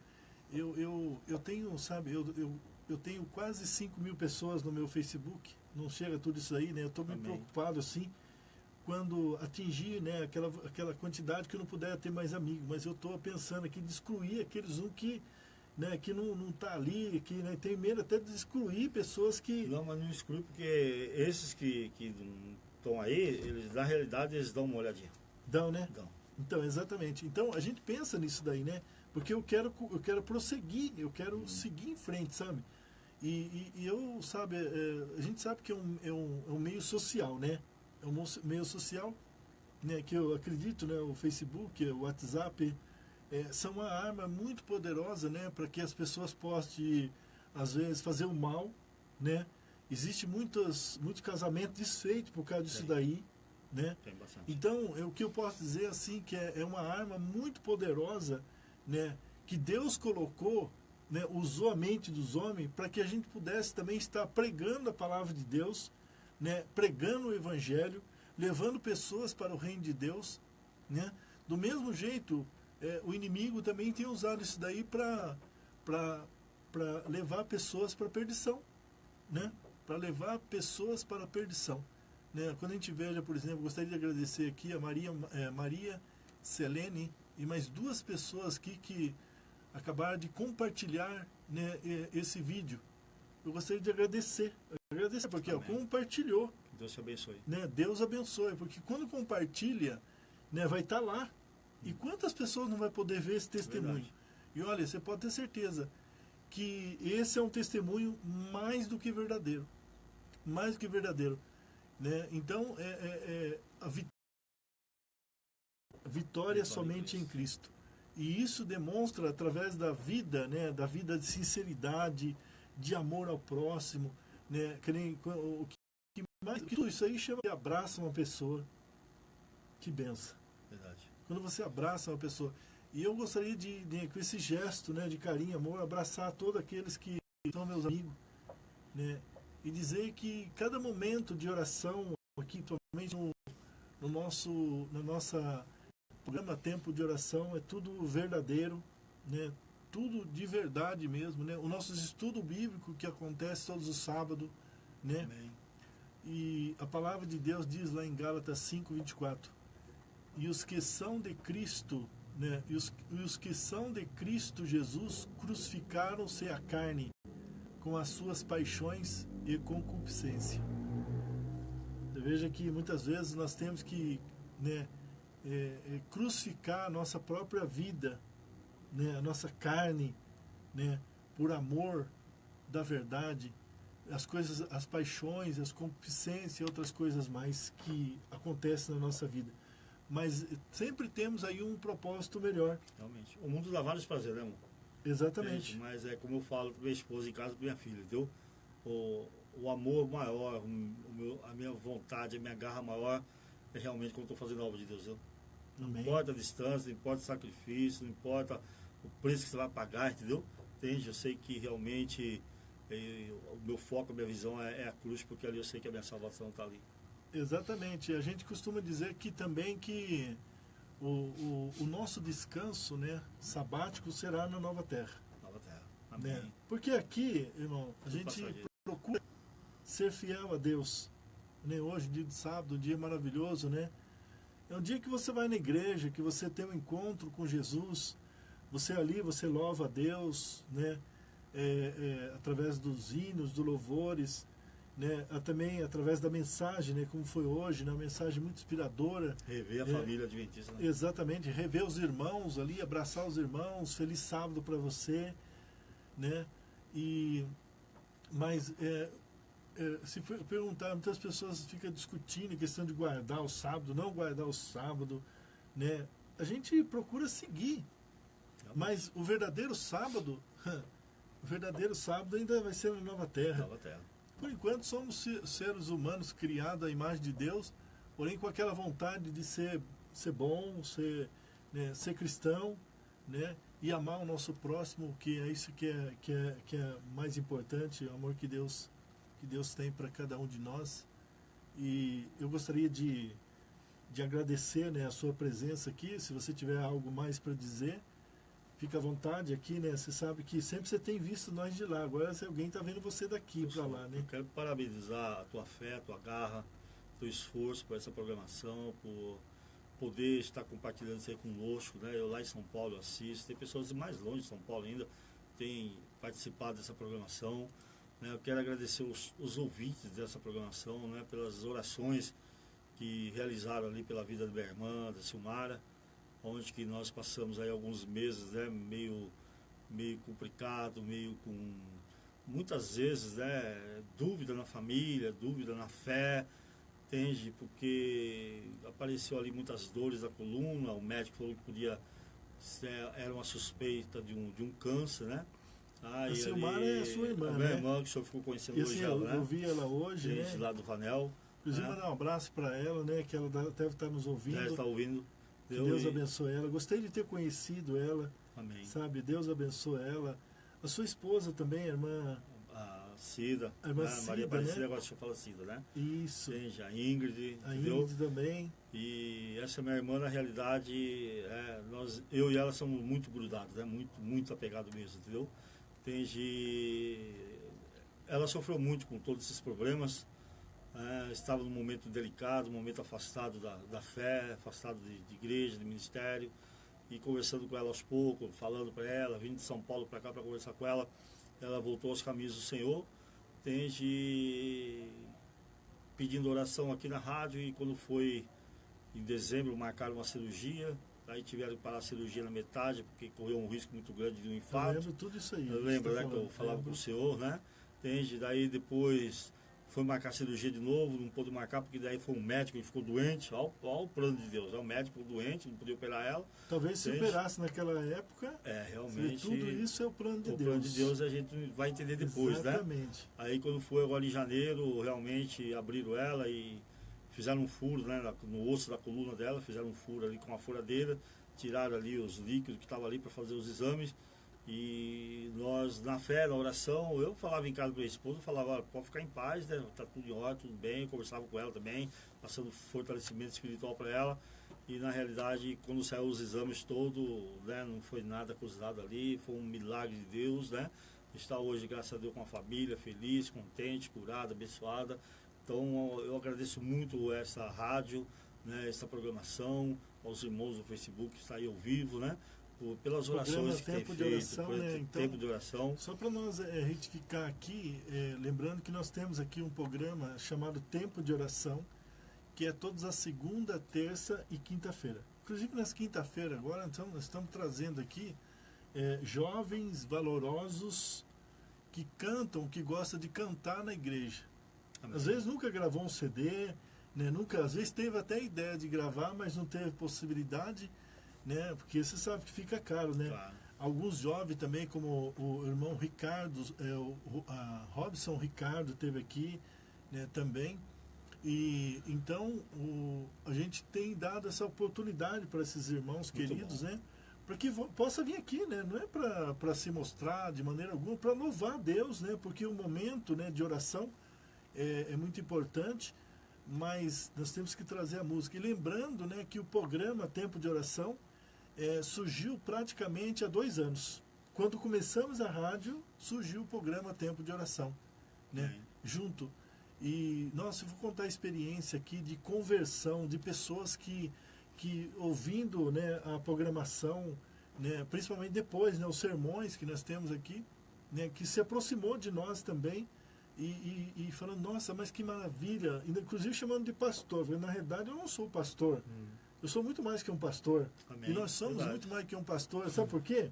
eu tenho, sabe, eu tenho quase 5.000 pessoas no meu Facebook, não chega tudo isso aí, né? Eu estou muito preocupado, assim, quando atingir, né, aquela quantidade que eu não puder ter mais amigos, mas eu estou pensando aqui de excluir aqueles que, né, que não está ali, que, né, tem medo até de excluir pessoas que... Não, mas não exclui, porque esses que estão aí, eles na realidade eles dão uma olhadinha. Dão, né? Dão. Então, exatamente. Então, a gente pensa nisso daí, né? Porque eu quero prosseguir, eu quero seguir em frente, sabe? E eu, sabe, a gente sabe que é um meio social, né? É um meio social, né, que eu acredito, né, o Facebook, o WhatsApp, são uma arma muito poderosa, né, para que as pessoas possam, às vezes, fazer o mal, né? Existe muitos casamentos desfeitos por causa disso daí, né? Tem bastante. Então, o que eu posso dizer, assim, que é uma arma muito poderosa, né, que Deus colocou, né, usou a mente dos homens para que a gente pudesse também estar pregando a palavra de Deus, né, pregando o evangelho, levando pessoas para o reino de Deus, né? Do mesmo jeito, o inimigo também tem usado isso daí para levar pessoas para a perdição, né? Para levar pessoas para a perdição, né? Quando a gente veja, por exemplo, gostaria de agradecer aqui a Maria Selene e mais 2 pessoas aqui que acabaram de compartilhar, né, esse vídeo. Eu gostaria de agradecer porque compartilhou. Deus te abençoe. Né? Deus abençoe, porque quando compartilha, né, vai estar lá. E quantas pessoas não vai poder ver esse testemunho? Verdade. E olha, você pode ter certeza que esse é um testemunho mais do que verdadeiro. Mais do que verdadeiro. Né? Então, a vitória somente em Cristo. E isso demonstra através da vida, né, da vida de sinceridade, de amor ao próximo, né, o que mais que tudo isso aí chama de abraça uma pessoa. Que benção. Verdade. Quando você abraça uma pessoa. E eu gostaria de com esse gesto, né, de carinho, amor, abraçar todos aqueles que são meus amigos, né, e dizer que cada momento de oração aqui, principalmente no nossa programa Tempo de Oração, é tudo verdadeiro, né? Tudo de verdade mesmo, né? O nosso estudo bíblico que acontece todos os sábados, né? Amém. E a palavra de Deus diz lá em Gálatas 5:24: e os que são de Cristo né? E os que são de Cristo Jesus crucificaram-se a carne com as suas paixões e concupiscência. Veja que muitas vezes nós temos que, né, crucificar a nossa própria vida, né, a nossa carne, né, por amor da verdade, as coisas, as paixões, as concupiscências e outras coisas mais que acontecem na nossa vida. Mas sempre temos aí um propósito melhor. Realmente. O mundo dá vários prazeres, né, amor? Exatamente. Mas é como eu falo para minha esposa em casa, para minha filha, entendeu? O amor maior, a minha vontade, a minha garra maior é realmente quando estou fazendo a obra de Deus. Não importa a distância, não importa o sacrifício, não importa o preço que você vai pagar, entendeu? Entende? Eu sei que realmente o meu foco, a minha visão é a cruz, porque ali eu sei que a minha salvação está ali. Exatamente. A gente costuma dizer que também que o nosso descanso, né, sabático será na nova terra. Nova terra. Amém. Né? Porque aqui, irmão, a gente procura ser fiel a Deus. Né? Hoje, dia de sábado, um dia maravilhoso, né? É um dia que você vai na igreja, que você tem um encontro com Jesus. Você ali, você louva a Deus, né? Através dos hinos, dos louvores, né? Também através da mensagem, né? Como foi hoje, né? Uma mensagem muito inspiradora. Rever a família adventista. Né? Exatamente, rever os irmãos ali, abraçar os irmãos, feliz sábado para você, né? Mas se perguntar, muitas pessoas ficam discutindo a questão de guardar o sábado, não guardar o sábado, né? A gente procura seguir, mas o verdadeiro sábado ainda vai ser na nova terra. Nova terra. Por enquanto somos seres humanos criados à imagem de Deus, porém com aquela vontade de ser bom, ser cristão, né? E amar o nosso próximo, que é isso que é mais importante, o amor que Deus tem para cada um de nós. E eu gostaria de agradecer, né, a sua presença aqui. Se você tiver algo mais para dizer, fica à vontade aqui, né? Você sabe que sempre você tem visto nós de lá. Agora se alguém está vendo você daqui para lá, né? Eu quero parabenizar a tua fé, a tua garra, teu esforço por essa programação, por poder estar compartilhando isso aí conosco, né? Eu lá em São Paulo assisto, tem pessoas mais longe de São Paulo ainda têm participado dessa programação, né? Eu quero agradecer os ouvintes dessa programação, né? Pelas orações que realizaram ali pela vida da minha irmã, da Silmara, onde que nós passamos aí alguns meses, né? meio complicado, meio com muitas vezes, né? Dúvida na família, dúvida na fé, entende? Porque apareceu ali muitas dores da coluna, o médico falou que era uma suspeita de um câncer, né? A Silmara é a sua irmã, a minha irmã, que o senhor ficou conhecendo hoje, né? Eu vi ela hoje, gente, né? lá do Vanel. Inclusive, mandar um abraço para ela, né? Que ela deve estar nos ouvindo. Deve estar ouvindo. Que Deus abençoe ela. Gostei de ter conhecido ela. Amém. Sabe? Deus abençoe ela. A sua esposa também, a irmã... A Cida. A irmã Maria Cida, Aparecida, né? agora deixa eu falar Cida, né? Isso. Gente, a Ingrid. A entendeu? Ingrid também. E essa minha irmã, na realidade, eu e ela somos muito grudados, né? Muito apegados mesmo, entendeu? Ela sofreu muito com todos esses problemas, estava num momento delicado, um momento afastado da fé, afastado de igreja, de ministério, e conversando com ela aos poucos, falando para ela, vindo de São Paulo para cá para conversar com ela, ela voltou aos caminhos do Senhor, pedindo oração aqui na rádio, e quando foi em dezembro marcaram uma cirurgia. Aí tiveram que parar a cirurgia na metade, porque correu um risco muito grande de um infarto. Eu lembro tudo isso aí. Eu lembro, né, que eu falava com o senhor, né? Entende? Daí depois foi marcar a cirurgia de novo, não pôde marcar, porque daí foi um médico que ficou doente. Olha o plano de Deus, é um médico doente, não podia operar ela. Talvez se operasse naquela época, realmente. Tudo isso é o plano de Deus. O plano de Deus a gente vai entender depois, exatamente, né? Aí quando foi agora em janeiro, realmente abriram ela e fizeram um furo, né, no osso da coluna dela, fizeram um furo ali com uma furadeira, tiraram ali os líquidos que estavam ali para fazer os exames. E nós, na fé, na oração, eu falava em casa com a minha esposa, falava, pode ficar em paz, né, tá tudo em ordem, tudo bem, eu conversava com ela também, passando fortalecimento espiritual para ela. E na realidade, quando saiu os exames todos, né, não foi nada acusado ali, foi um milagre de Deus, né? Está hoje, graças a Deus, com a família, feliz, contente, curada, abençoada. Então eu agradeço muito essa rádio, né, essa programação, aos irmãos do Facebook que está aí ao vivo, né? Pelas Programa orações que tem Tempo de feito, Oração, por né? esse Então, tempo de oração. Só para nós retificar aqui, lembrando que nós temos aqui um programa chamado Tempo de Oração, que é todas as segunda, terça e quinta-feira. Inclusive nas quinta-feiras agora, então, nós estamos trazendo aqui jovens valorosos que cantam, que gostam de cantar na igreja. Amém. Às vezes nunca gravou um CD, né? Às vezes teve até a ideia de gravar, mas não teve possibilidade, né? Porque você sabe que fica caro, né? Claro. Alguns jovens também, como o irmão Ricardo, a Robson Ricardo teve aqui, né, também. E então a gente tem dado essa oportunidade para esses irmãos Muito queridos, bom. né? Para que possa vir aqui, né? Não é para se mostrar de maneira alguma, para louvar a Deus, né? Porque o momento, né, de oração é muito importante, mas nós temos que trazer a música. E lembrando, né, que o programa Tempo de Oração surgiu praticamente há 2 anos. Quando começamos a rádio, surgiu o programa Tempo de Oração, né? Junto. E, nossa, eu vou contar a experiência aqui de conversão de pessoas que ouvindo, né, a programação, né, principalmente depois, né, os sermões que nós temos aqui, né, que se aproximou de nós também e falando, nossa, mas que maravilha, inclusive chamando de pastor, porque na realidade eu não sou pastor, eu sou muito mais que um pastor. Amém. E nós somos Verdade. muito mais que um pastor, sabe por quê?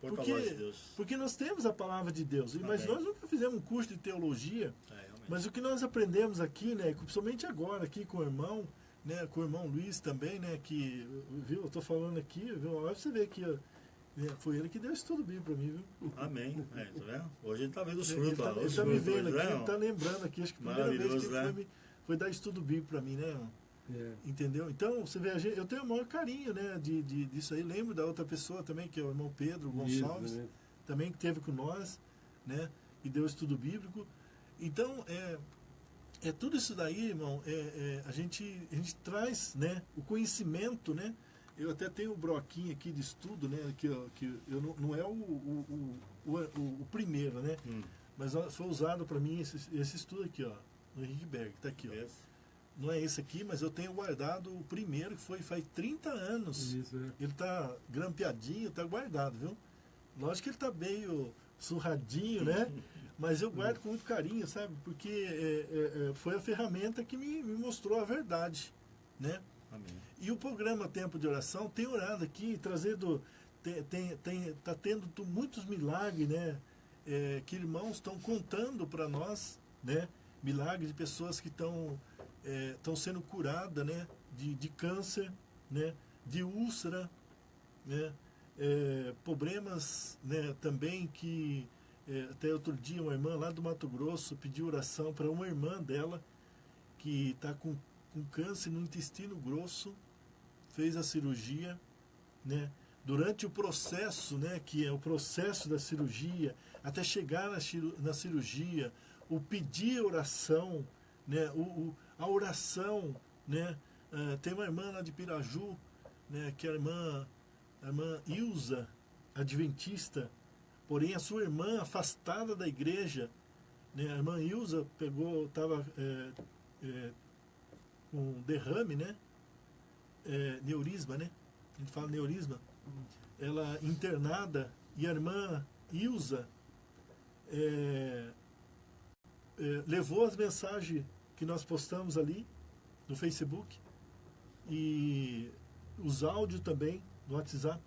Porta-voz de Deus. Porque nós temos a palavra de Deus, mas Amém. nós nunca fizemos um curso de teologia, Realmente. mas o que nós aprendemos aqui, né, principalmente agora aqui com o irmão, né, com o irmão Luiz também, né, que, viu, eu estou falando aqui, viu, olha você vê que foi ele que deu estudo bíblico para mim, viu? Amém. Tá vendo? Hoje ele está vendo os Ele frutos lá. está Os me frutos, vendo né, aqui, ele irmão? está lembrando aqui, acho que a primeira vez que Maravilhoso, ele né? foi dar estudo bíblico para mim, né? Entendeu? Então, você vê, eu tenho o maior carinho, né, disso aí. Lembro da outra pessoa também, que é o irmão Pedro Gonçalves, Isso, né? também que esteve com nós, né, e deu estudo bíblico. Então, tudo isso daí, irmão, a gente traz, né, o conhecimento, né. Eu até tenho o broquinho aqui de estudo, né, que eu não é o primeiro, né, mas foi usado para mim esse estudo aqui, ó, no Henrique Berg, tá aqui, ó. Esse. Não é esse aqui, mas eu tenho guardado o primeiro, que faz 30 anos. Isso, Ele tá grampeadinho, tá guardado, viu? Lógico que ele tá meio surradinho, né? Mas eu guardo com muito carinho, sabe? Porque foi a ferramenta que me mostrou a verdade, né? Amém. E o programa Tempo de Oração tem orado aqui, trazendo... Tá tendo muitos milagres, né? Que irmãos estão contando para nós, né? Milagres de pessoas que estão sendo curadas, né? De câncer, né? De úlcera, né? Problemas, né? Também que até outro dia uma irmã lá do Mato Grosso pediu oração para uma irmã dela que está com câncer no intestino grosso, fez a cirurgia, né? Durante o processo, né, que é o processo da cirurgia, até chegar na cirurgia, o pedir oração, né, a oração, né, tem uma irmã lá de Piraju, né, que é a irmã Ilza, adventista, porém a sua irmã afastada da igreja, né, a irmã Ilza estava com derrame, né, neurisma, né, a gente fala neurisma, ela internada, e a irmã Ilza levou as mensagens que nós postamos ali no Facebook e os áudios também no WhatsApp,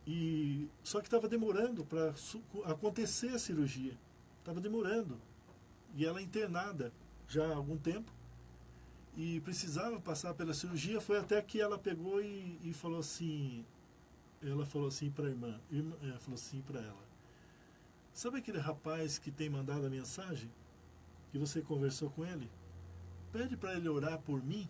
e só que estava demorando para acontecer a cirurgia, estava demorando, e ela internada já há algum tempo e precisava passar pela cirurgia. Foi até que ela pegou e falou assim, ela falou assim para a irmã, falou assim para ela: sabe aquele rapaz que tem mandado a mensagem, que você conversou com ele? Pede para ele orar por mim,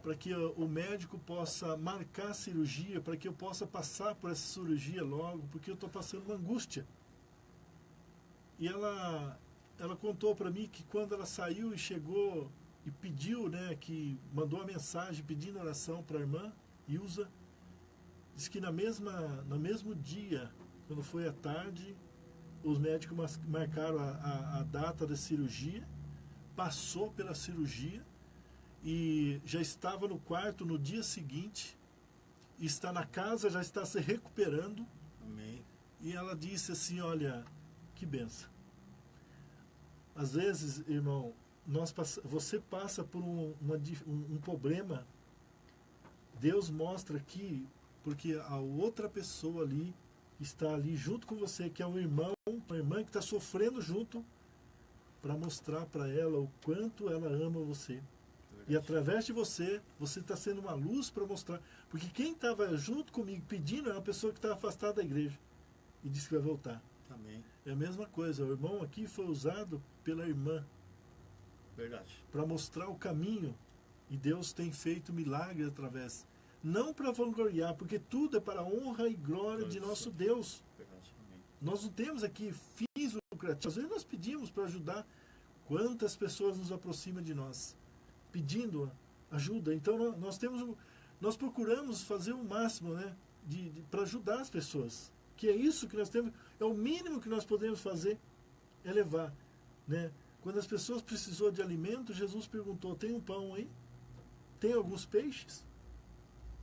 para que o médico possa marcar a cirurgia, para que eu possa passar por essa cirurgia logo, porque eu estou passando uma angústia. E ela contou para mim que quando ela saiu e chegou e pediu, né, que mandou a mensagem pedindo oração para a irmã Ilza, diz que no mesmo dia, quando foi à tarde, os médicos marcaram a data da cirurgia, passou pela cirurgia, e já estava no quarto no dia seguinte, está na casa, já está se recuperando. Amém. E ela disse assim, olha, que benção. Às vezes, irmão, você passa por um problema, Deus mostra aqui, porque a outra pessoa ali está ali junto com você, que é um irmão, uma irmã que está sofrendo junto, para mostrar para ela o quanto ela ama você. E através de você, você está sendo uma luz para mostrar. Porque quem estava junto comigo pedindo é uma pessoa que está afastada da igreja e disse que vai voltar. Amém. É a mesma coisa, o irmão aqui foi usado pela irmã Verdade. para mostrar o caminho, e Deus tem feito milagre através. Não para vangloriar, porque tudo é para a honra e glória de nosso Deus. Verdade. Amém. Nós não temos aqui fins lucrativos. Às vezes nós pedimos para ajudar. Quantas pessoas nos aproximam de nós, pedindo ajuda. Então nós procuramos fazer o máximo, né, para ajudar as pessoas. Que é isso que nós temos, é o mínimo que nós podemos fazer, é levar, né? Quando as pessoas precisou de alimento, Jesus perguntou, tem um pão aí? Tem alguns peixes?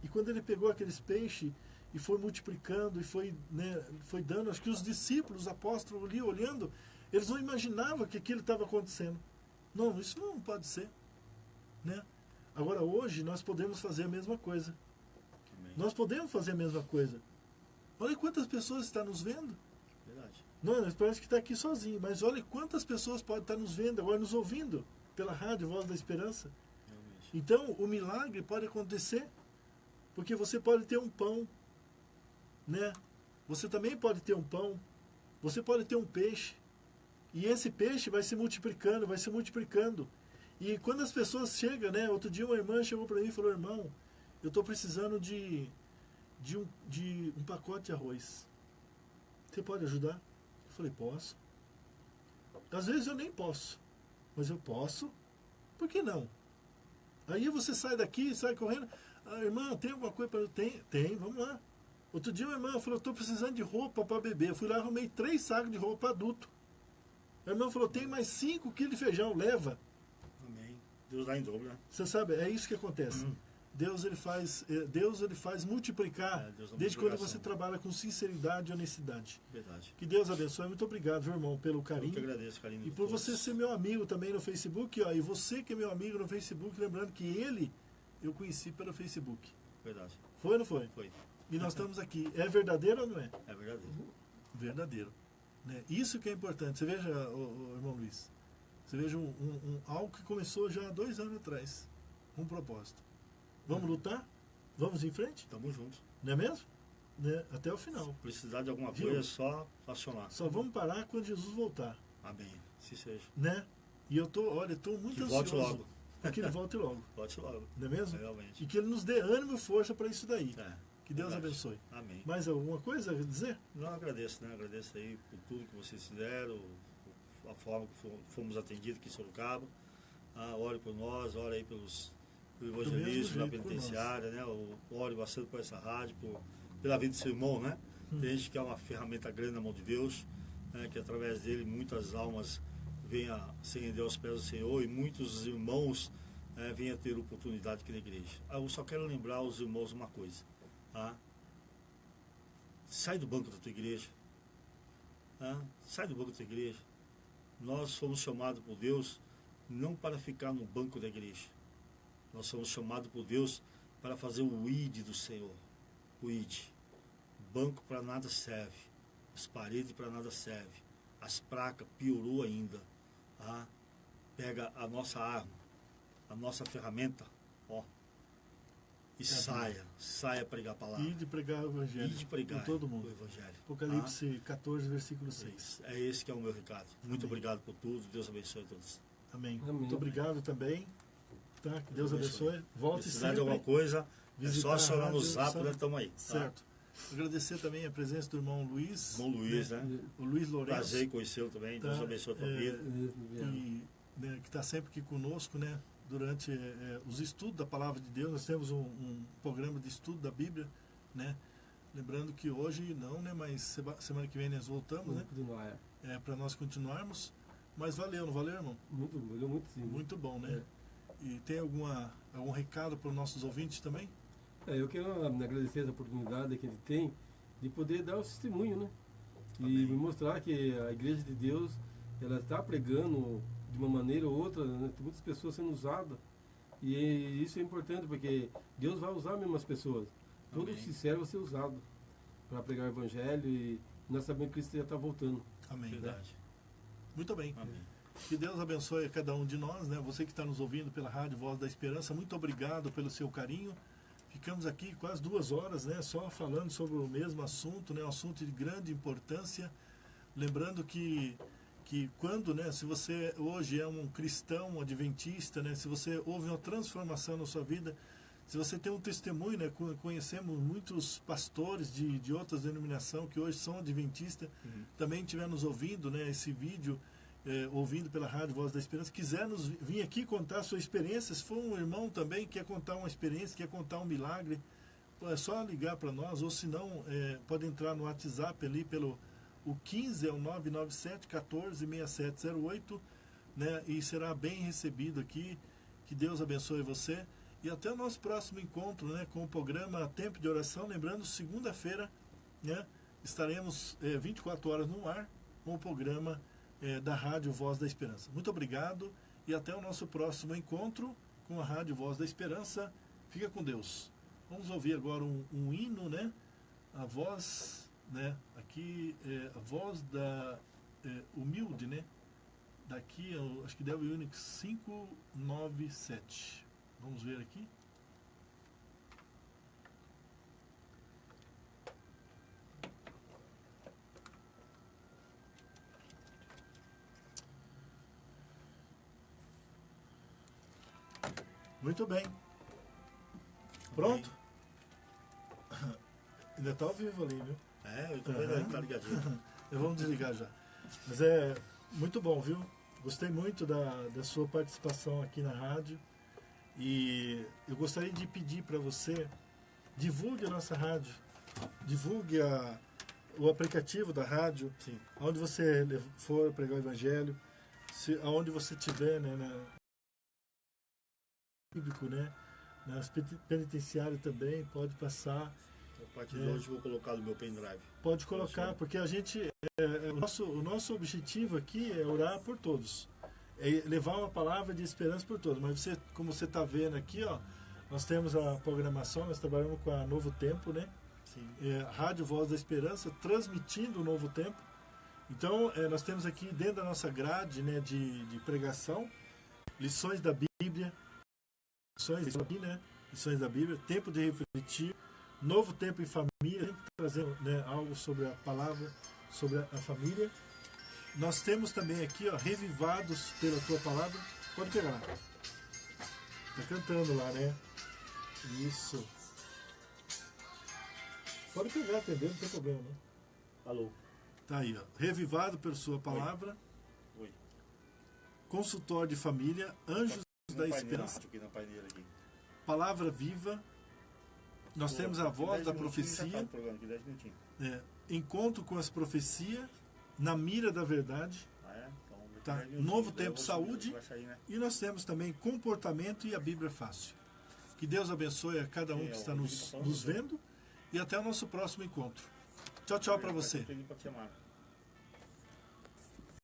E quando ele pegou aqueles peixes e foi multiplicando e foi, né, foi dando, acho que os discípulos, os apóstolos ali olhando, eles não imaginavam que aquilo estava acontecendo. Não, isso não pode ser, né? Agora hoje nós podemos fazer a mesma coisa. Amém. Nós podemos fazer a mesma coisa. Olha quantas pessoas estão nos vendo. Verdade. Não, nós parece que está aqui sozinho, mas olha quantas pessoas podem estar nos vendo agora, nos ouvindo pela rádio Voz da Esperança. Realmente. Então o milagre pode acontecer, porque você pode ter um pão, né? Você também pode ter um pão, você pode ter um peixe, e esse peixe vai se multiplicando, vai se multiplicando. E quando as pessoas chegam, né? Outro dia uma irmã chegou para mim e falou, irmão, eu estou precisando de um pacote de arroz. Você pode ajudar? Eu falei, posso. Às vezes eu nem posso, mas eu posso. Por que não? Aí você sai daqui, sai correndo. Ah, irmã, tem alguma coisa para eu? Tem, vamos lá. Outro dia uma irmã falou, estou precisando de roupa para beber. Eu fui lá, arrumei 3 sacos de roupa para adulto. A irmã falou, tem mais 5 quilos de feijão, leva. Amém. Deus dá em dobro, né? Você sabe, é isso que acontece. Deus ele faz multiplicar, Deus dá desde quando multiplicação. você trabalha com sinceridade e honestidade. Verdade. Que Deus abençoe. Muito obrigado, meu irmão, pelo Eu carinho. que agradeço, carinho. E de por todos. você ser meu amigo também no Facebook, ó, e você que é meu amigo no Facebook, lembrando que ele eu conheci pelo Facebook. Verdade. Foi ou não foi? Foi. E nós estamos aqui. É verdadeiro ou não é? É verdadeiro. Verdadeiro. Né? Isso que é importante. Você veja, o irmão Luiz, você veja algo que começou já há 2 anos atrás. Um propósito. Vamos lutar? Vamos em frente? Tamo junto. Não é mesmo? Né? Até o final. Precisar de alguma Viu? coisa, é só acionar. Só vamos parar quando Jesus voltar. Amém. Se seja. Né? E eu tô muito Que ansioso. volte logo. para que ele volte logo. Volte logo. Não é mesmo? Realmente. E que ele nos dê ânimo e força para isso daí. É. Que Deus Verdade. abençoe. Amém. Mais alguma coisa a dizer? Não, agradeço, né? Agradeço aí por tudo que vocês fizeram, a forma que fomos atendidos aqui em Sorocaba. Ore por nós, ore aí pelo evangelismo da jeito, por penitenciária, né? Ore bastante por essa rádio, pela vida do seu irmão, né? Tem gente que é uma ferramenta grande na mão de Deus, né? Que através dele muitas almas venham a se render aos pés do Senhor e muitos irmãos venham a ter oportunidade aqui na igreja. Eu só quero lembrar aos irmãos uma coisa. Sai do banco da tua igreja. Sai do banco da tua igreja. Nós fomos chamados por Deus não para ficar no banco da igreja. Nós somos chamados por Deus para fazer o ID do Senhor. O ID. O banco para nada serve. As paredes para nada servem. As placas piorou ainda. Pega a nossa arma, a nossa ferramenta, e saia pregar a palavra. E de pregar o evangelho. E de pregar com todo mundo. o evangelho. Apocalipse 14, versículo 6. É esse que é o meu recado. Muito Amém. obrigado por tudo. Deus abençoe a todos. Amém. Amém. Muito obrigado também. Tá? Que Deus Deus abençoe. Volte Se precisar sempre. de alguma coisa, é visitar só a acionar no rádio, zap, sabe? nós estamos aí. Certo. Agradecer também a presença do irmão Luiz. Irmão Luiz, né? O Luiz Lourenço. Prazer em conhecê-lo também. Deus Tá, abençoe a tua vida. E, né, que está sempre aqui conosco, né? Durante os estudos da Palavra de Deus. Nós temos um programa de estudo da Bíblia, né? Lembrando que hoje não, né? Mas semana que vem nós voltamos, né? Para nós continuarmos. Mas valeu, não valeu, irmão? Muito bom, muito sim. Muito bom, né? e tem algum recado para os nossos ouvintes também? Eu quero agradecer essa oportunidade que ele tem de poder dar o testemunho, né? Amém. E mostrar que a Igreja de Deus, ela está pregando de uma maneira ou outra, né? Tem muitas pessoas sendo usadas. E isso é importante, porque Deus vai usar mesmo as pessoas. Todo sincero vai ser usado para pregar o Evangelho, e nós sabemos que Cristo já está voltando. Amém. Verdade. Muito bem. Amém. Que Deus abençoe a cada um de nós, né? Você que está nos ouvindo pela Rádio Voz da Esperança, muito obrigado pelo seu carinho. Ficamos aqui quase 2 horas, né? Só falando sobre o mesmo assunto, né? Um assunto de grande importância. Lembrando que quando, né? Se você hoje é um cristão, um adventista, né? Se você houve uma transformação na sua vida, se você tem um testemunho, né? Conhecemos muitos pastores de outras denominações que hoje são adventistas, também estiver nos ouvindo, né? Esse vídeo, ouvindo pela Rádio Voz da Esperança, quiser vir aqui contar a sua experiência, se for um irmão também que quer contar uma experiência, quer contar um milagre, é só ligar para nós, ou se não, pode entrar no WhatsApp ali pelo o 15 é o 997 14 6708, né? E será bem recebido aqui. Que Deus abençoe você. E até o nosso próximo encontro, né, com o programa Tempo de Oração. Lembrando, segunda-feira, né, estaremos 24 horas no ar com o programa da Rádio Voz da Esperança. Muito obrigado e até o nosso próximo encontro com a Rádio Voz da Esperança. Fica com Deus. Vamos ouvir agora um hino, né? A voz, né? Aqui a voz da humilde, né? Daqui, acho que deve o Unix 597. Vamos ver aqui. Muito bem. Pronto? Ainda está ao vivo ali, viu? Eu tô vendo aí, tá ligadinho. Vamos desligar já. Mas é muito bom, viu? Gostei muito da sua participação aqui na rádio. E eu gostaria de pedir para você, divulgue a nossa rádio, divulgue o aplicativo da rádio, Sim. onde você for pregar o Evangelho, aonde você estiver, né, bíblico, né, nas penitenciárias também, pode passar. A partir de hoje vou colocar no meu pendrive. Pode colocar, porque a gente, o nosso objetivo aqui é orar por todos. É levar uma palavra de esperança por todos. Mas você, como você está vendo aqui, ó, nós temos a programação, nós trabalhamos com a Novo Tempo, né? Sim. Rádio Voz da Esperança, transmitindo o Novo Tempo. Então, nós temos aqui dentro da nossa grade, né, de pregação, lições da Bíblia, lições da Bíblia, tempo de refletir, Novo Tempo em Família, trazendo, né, algo sobre a palavra, sobre a família. Nós temos também aqui, ó, Revivados pela Tua Palavra. Pode pegar lá. Tá cantando lá, né? Isso. Pode pegar, atender, não tem problema, né? Alô? Tá aí, ó. Revivado pela Sua Palavra. Oi. Consultório de Família. Anjos da Esperança. Aqui na paineira aqui. Palavra Viva. Nós temos a Voz da Profecia. Encontro com as Profecias. Na Mira da Verdade. Tá? Novo Tempo Saúde. Sair, né? E nós temos também Comportamento e a Bíblia Fácil. Que Deus abençoe a cada um que está nos vendo. E até o nosso próximo encontro. Tchau, tchau para você.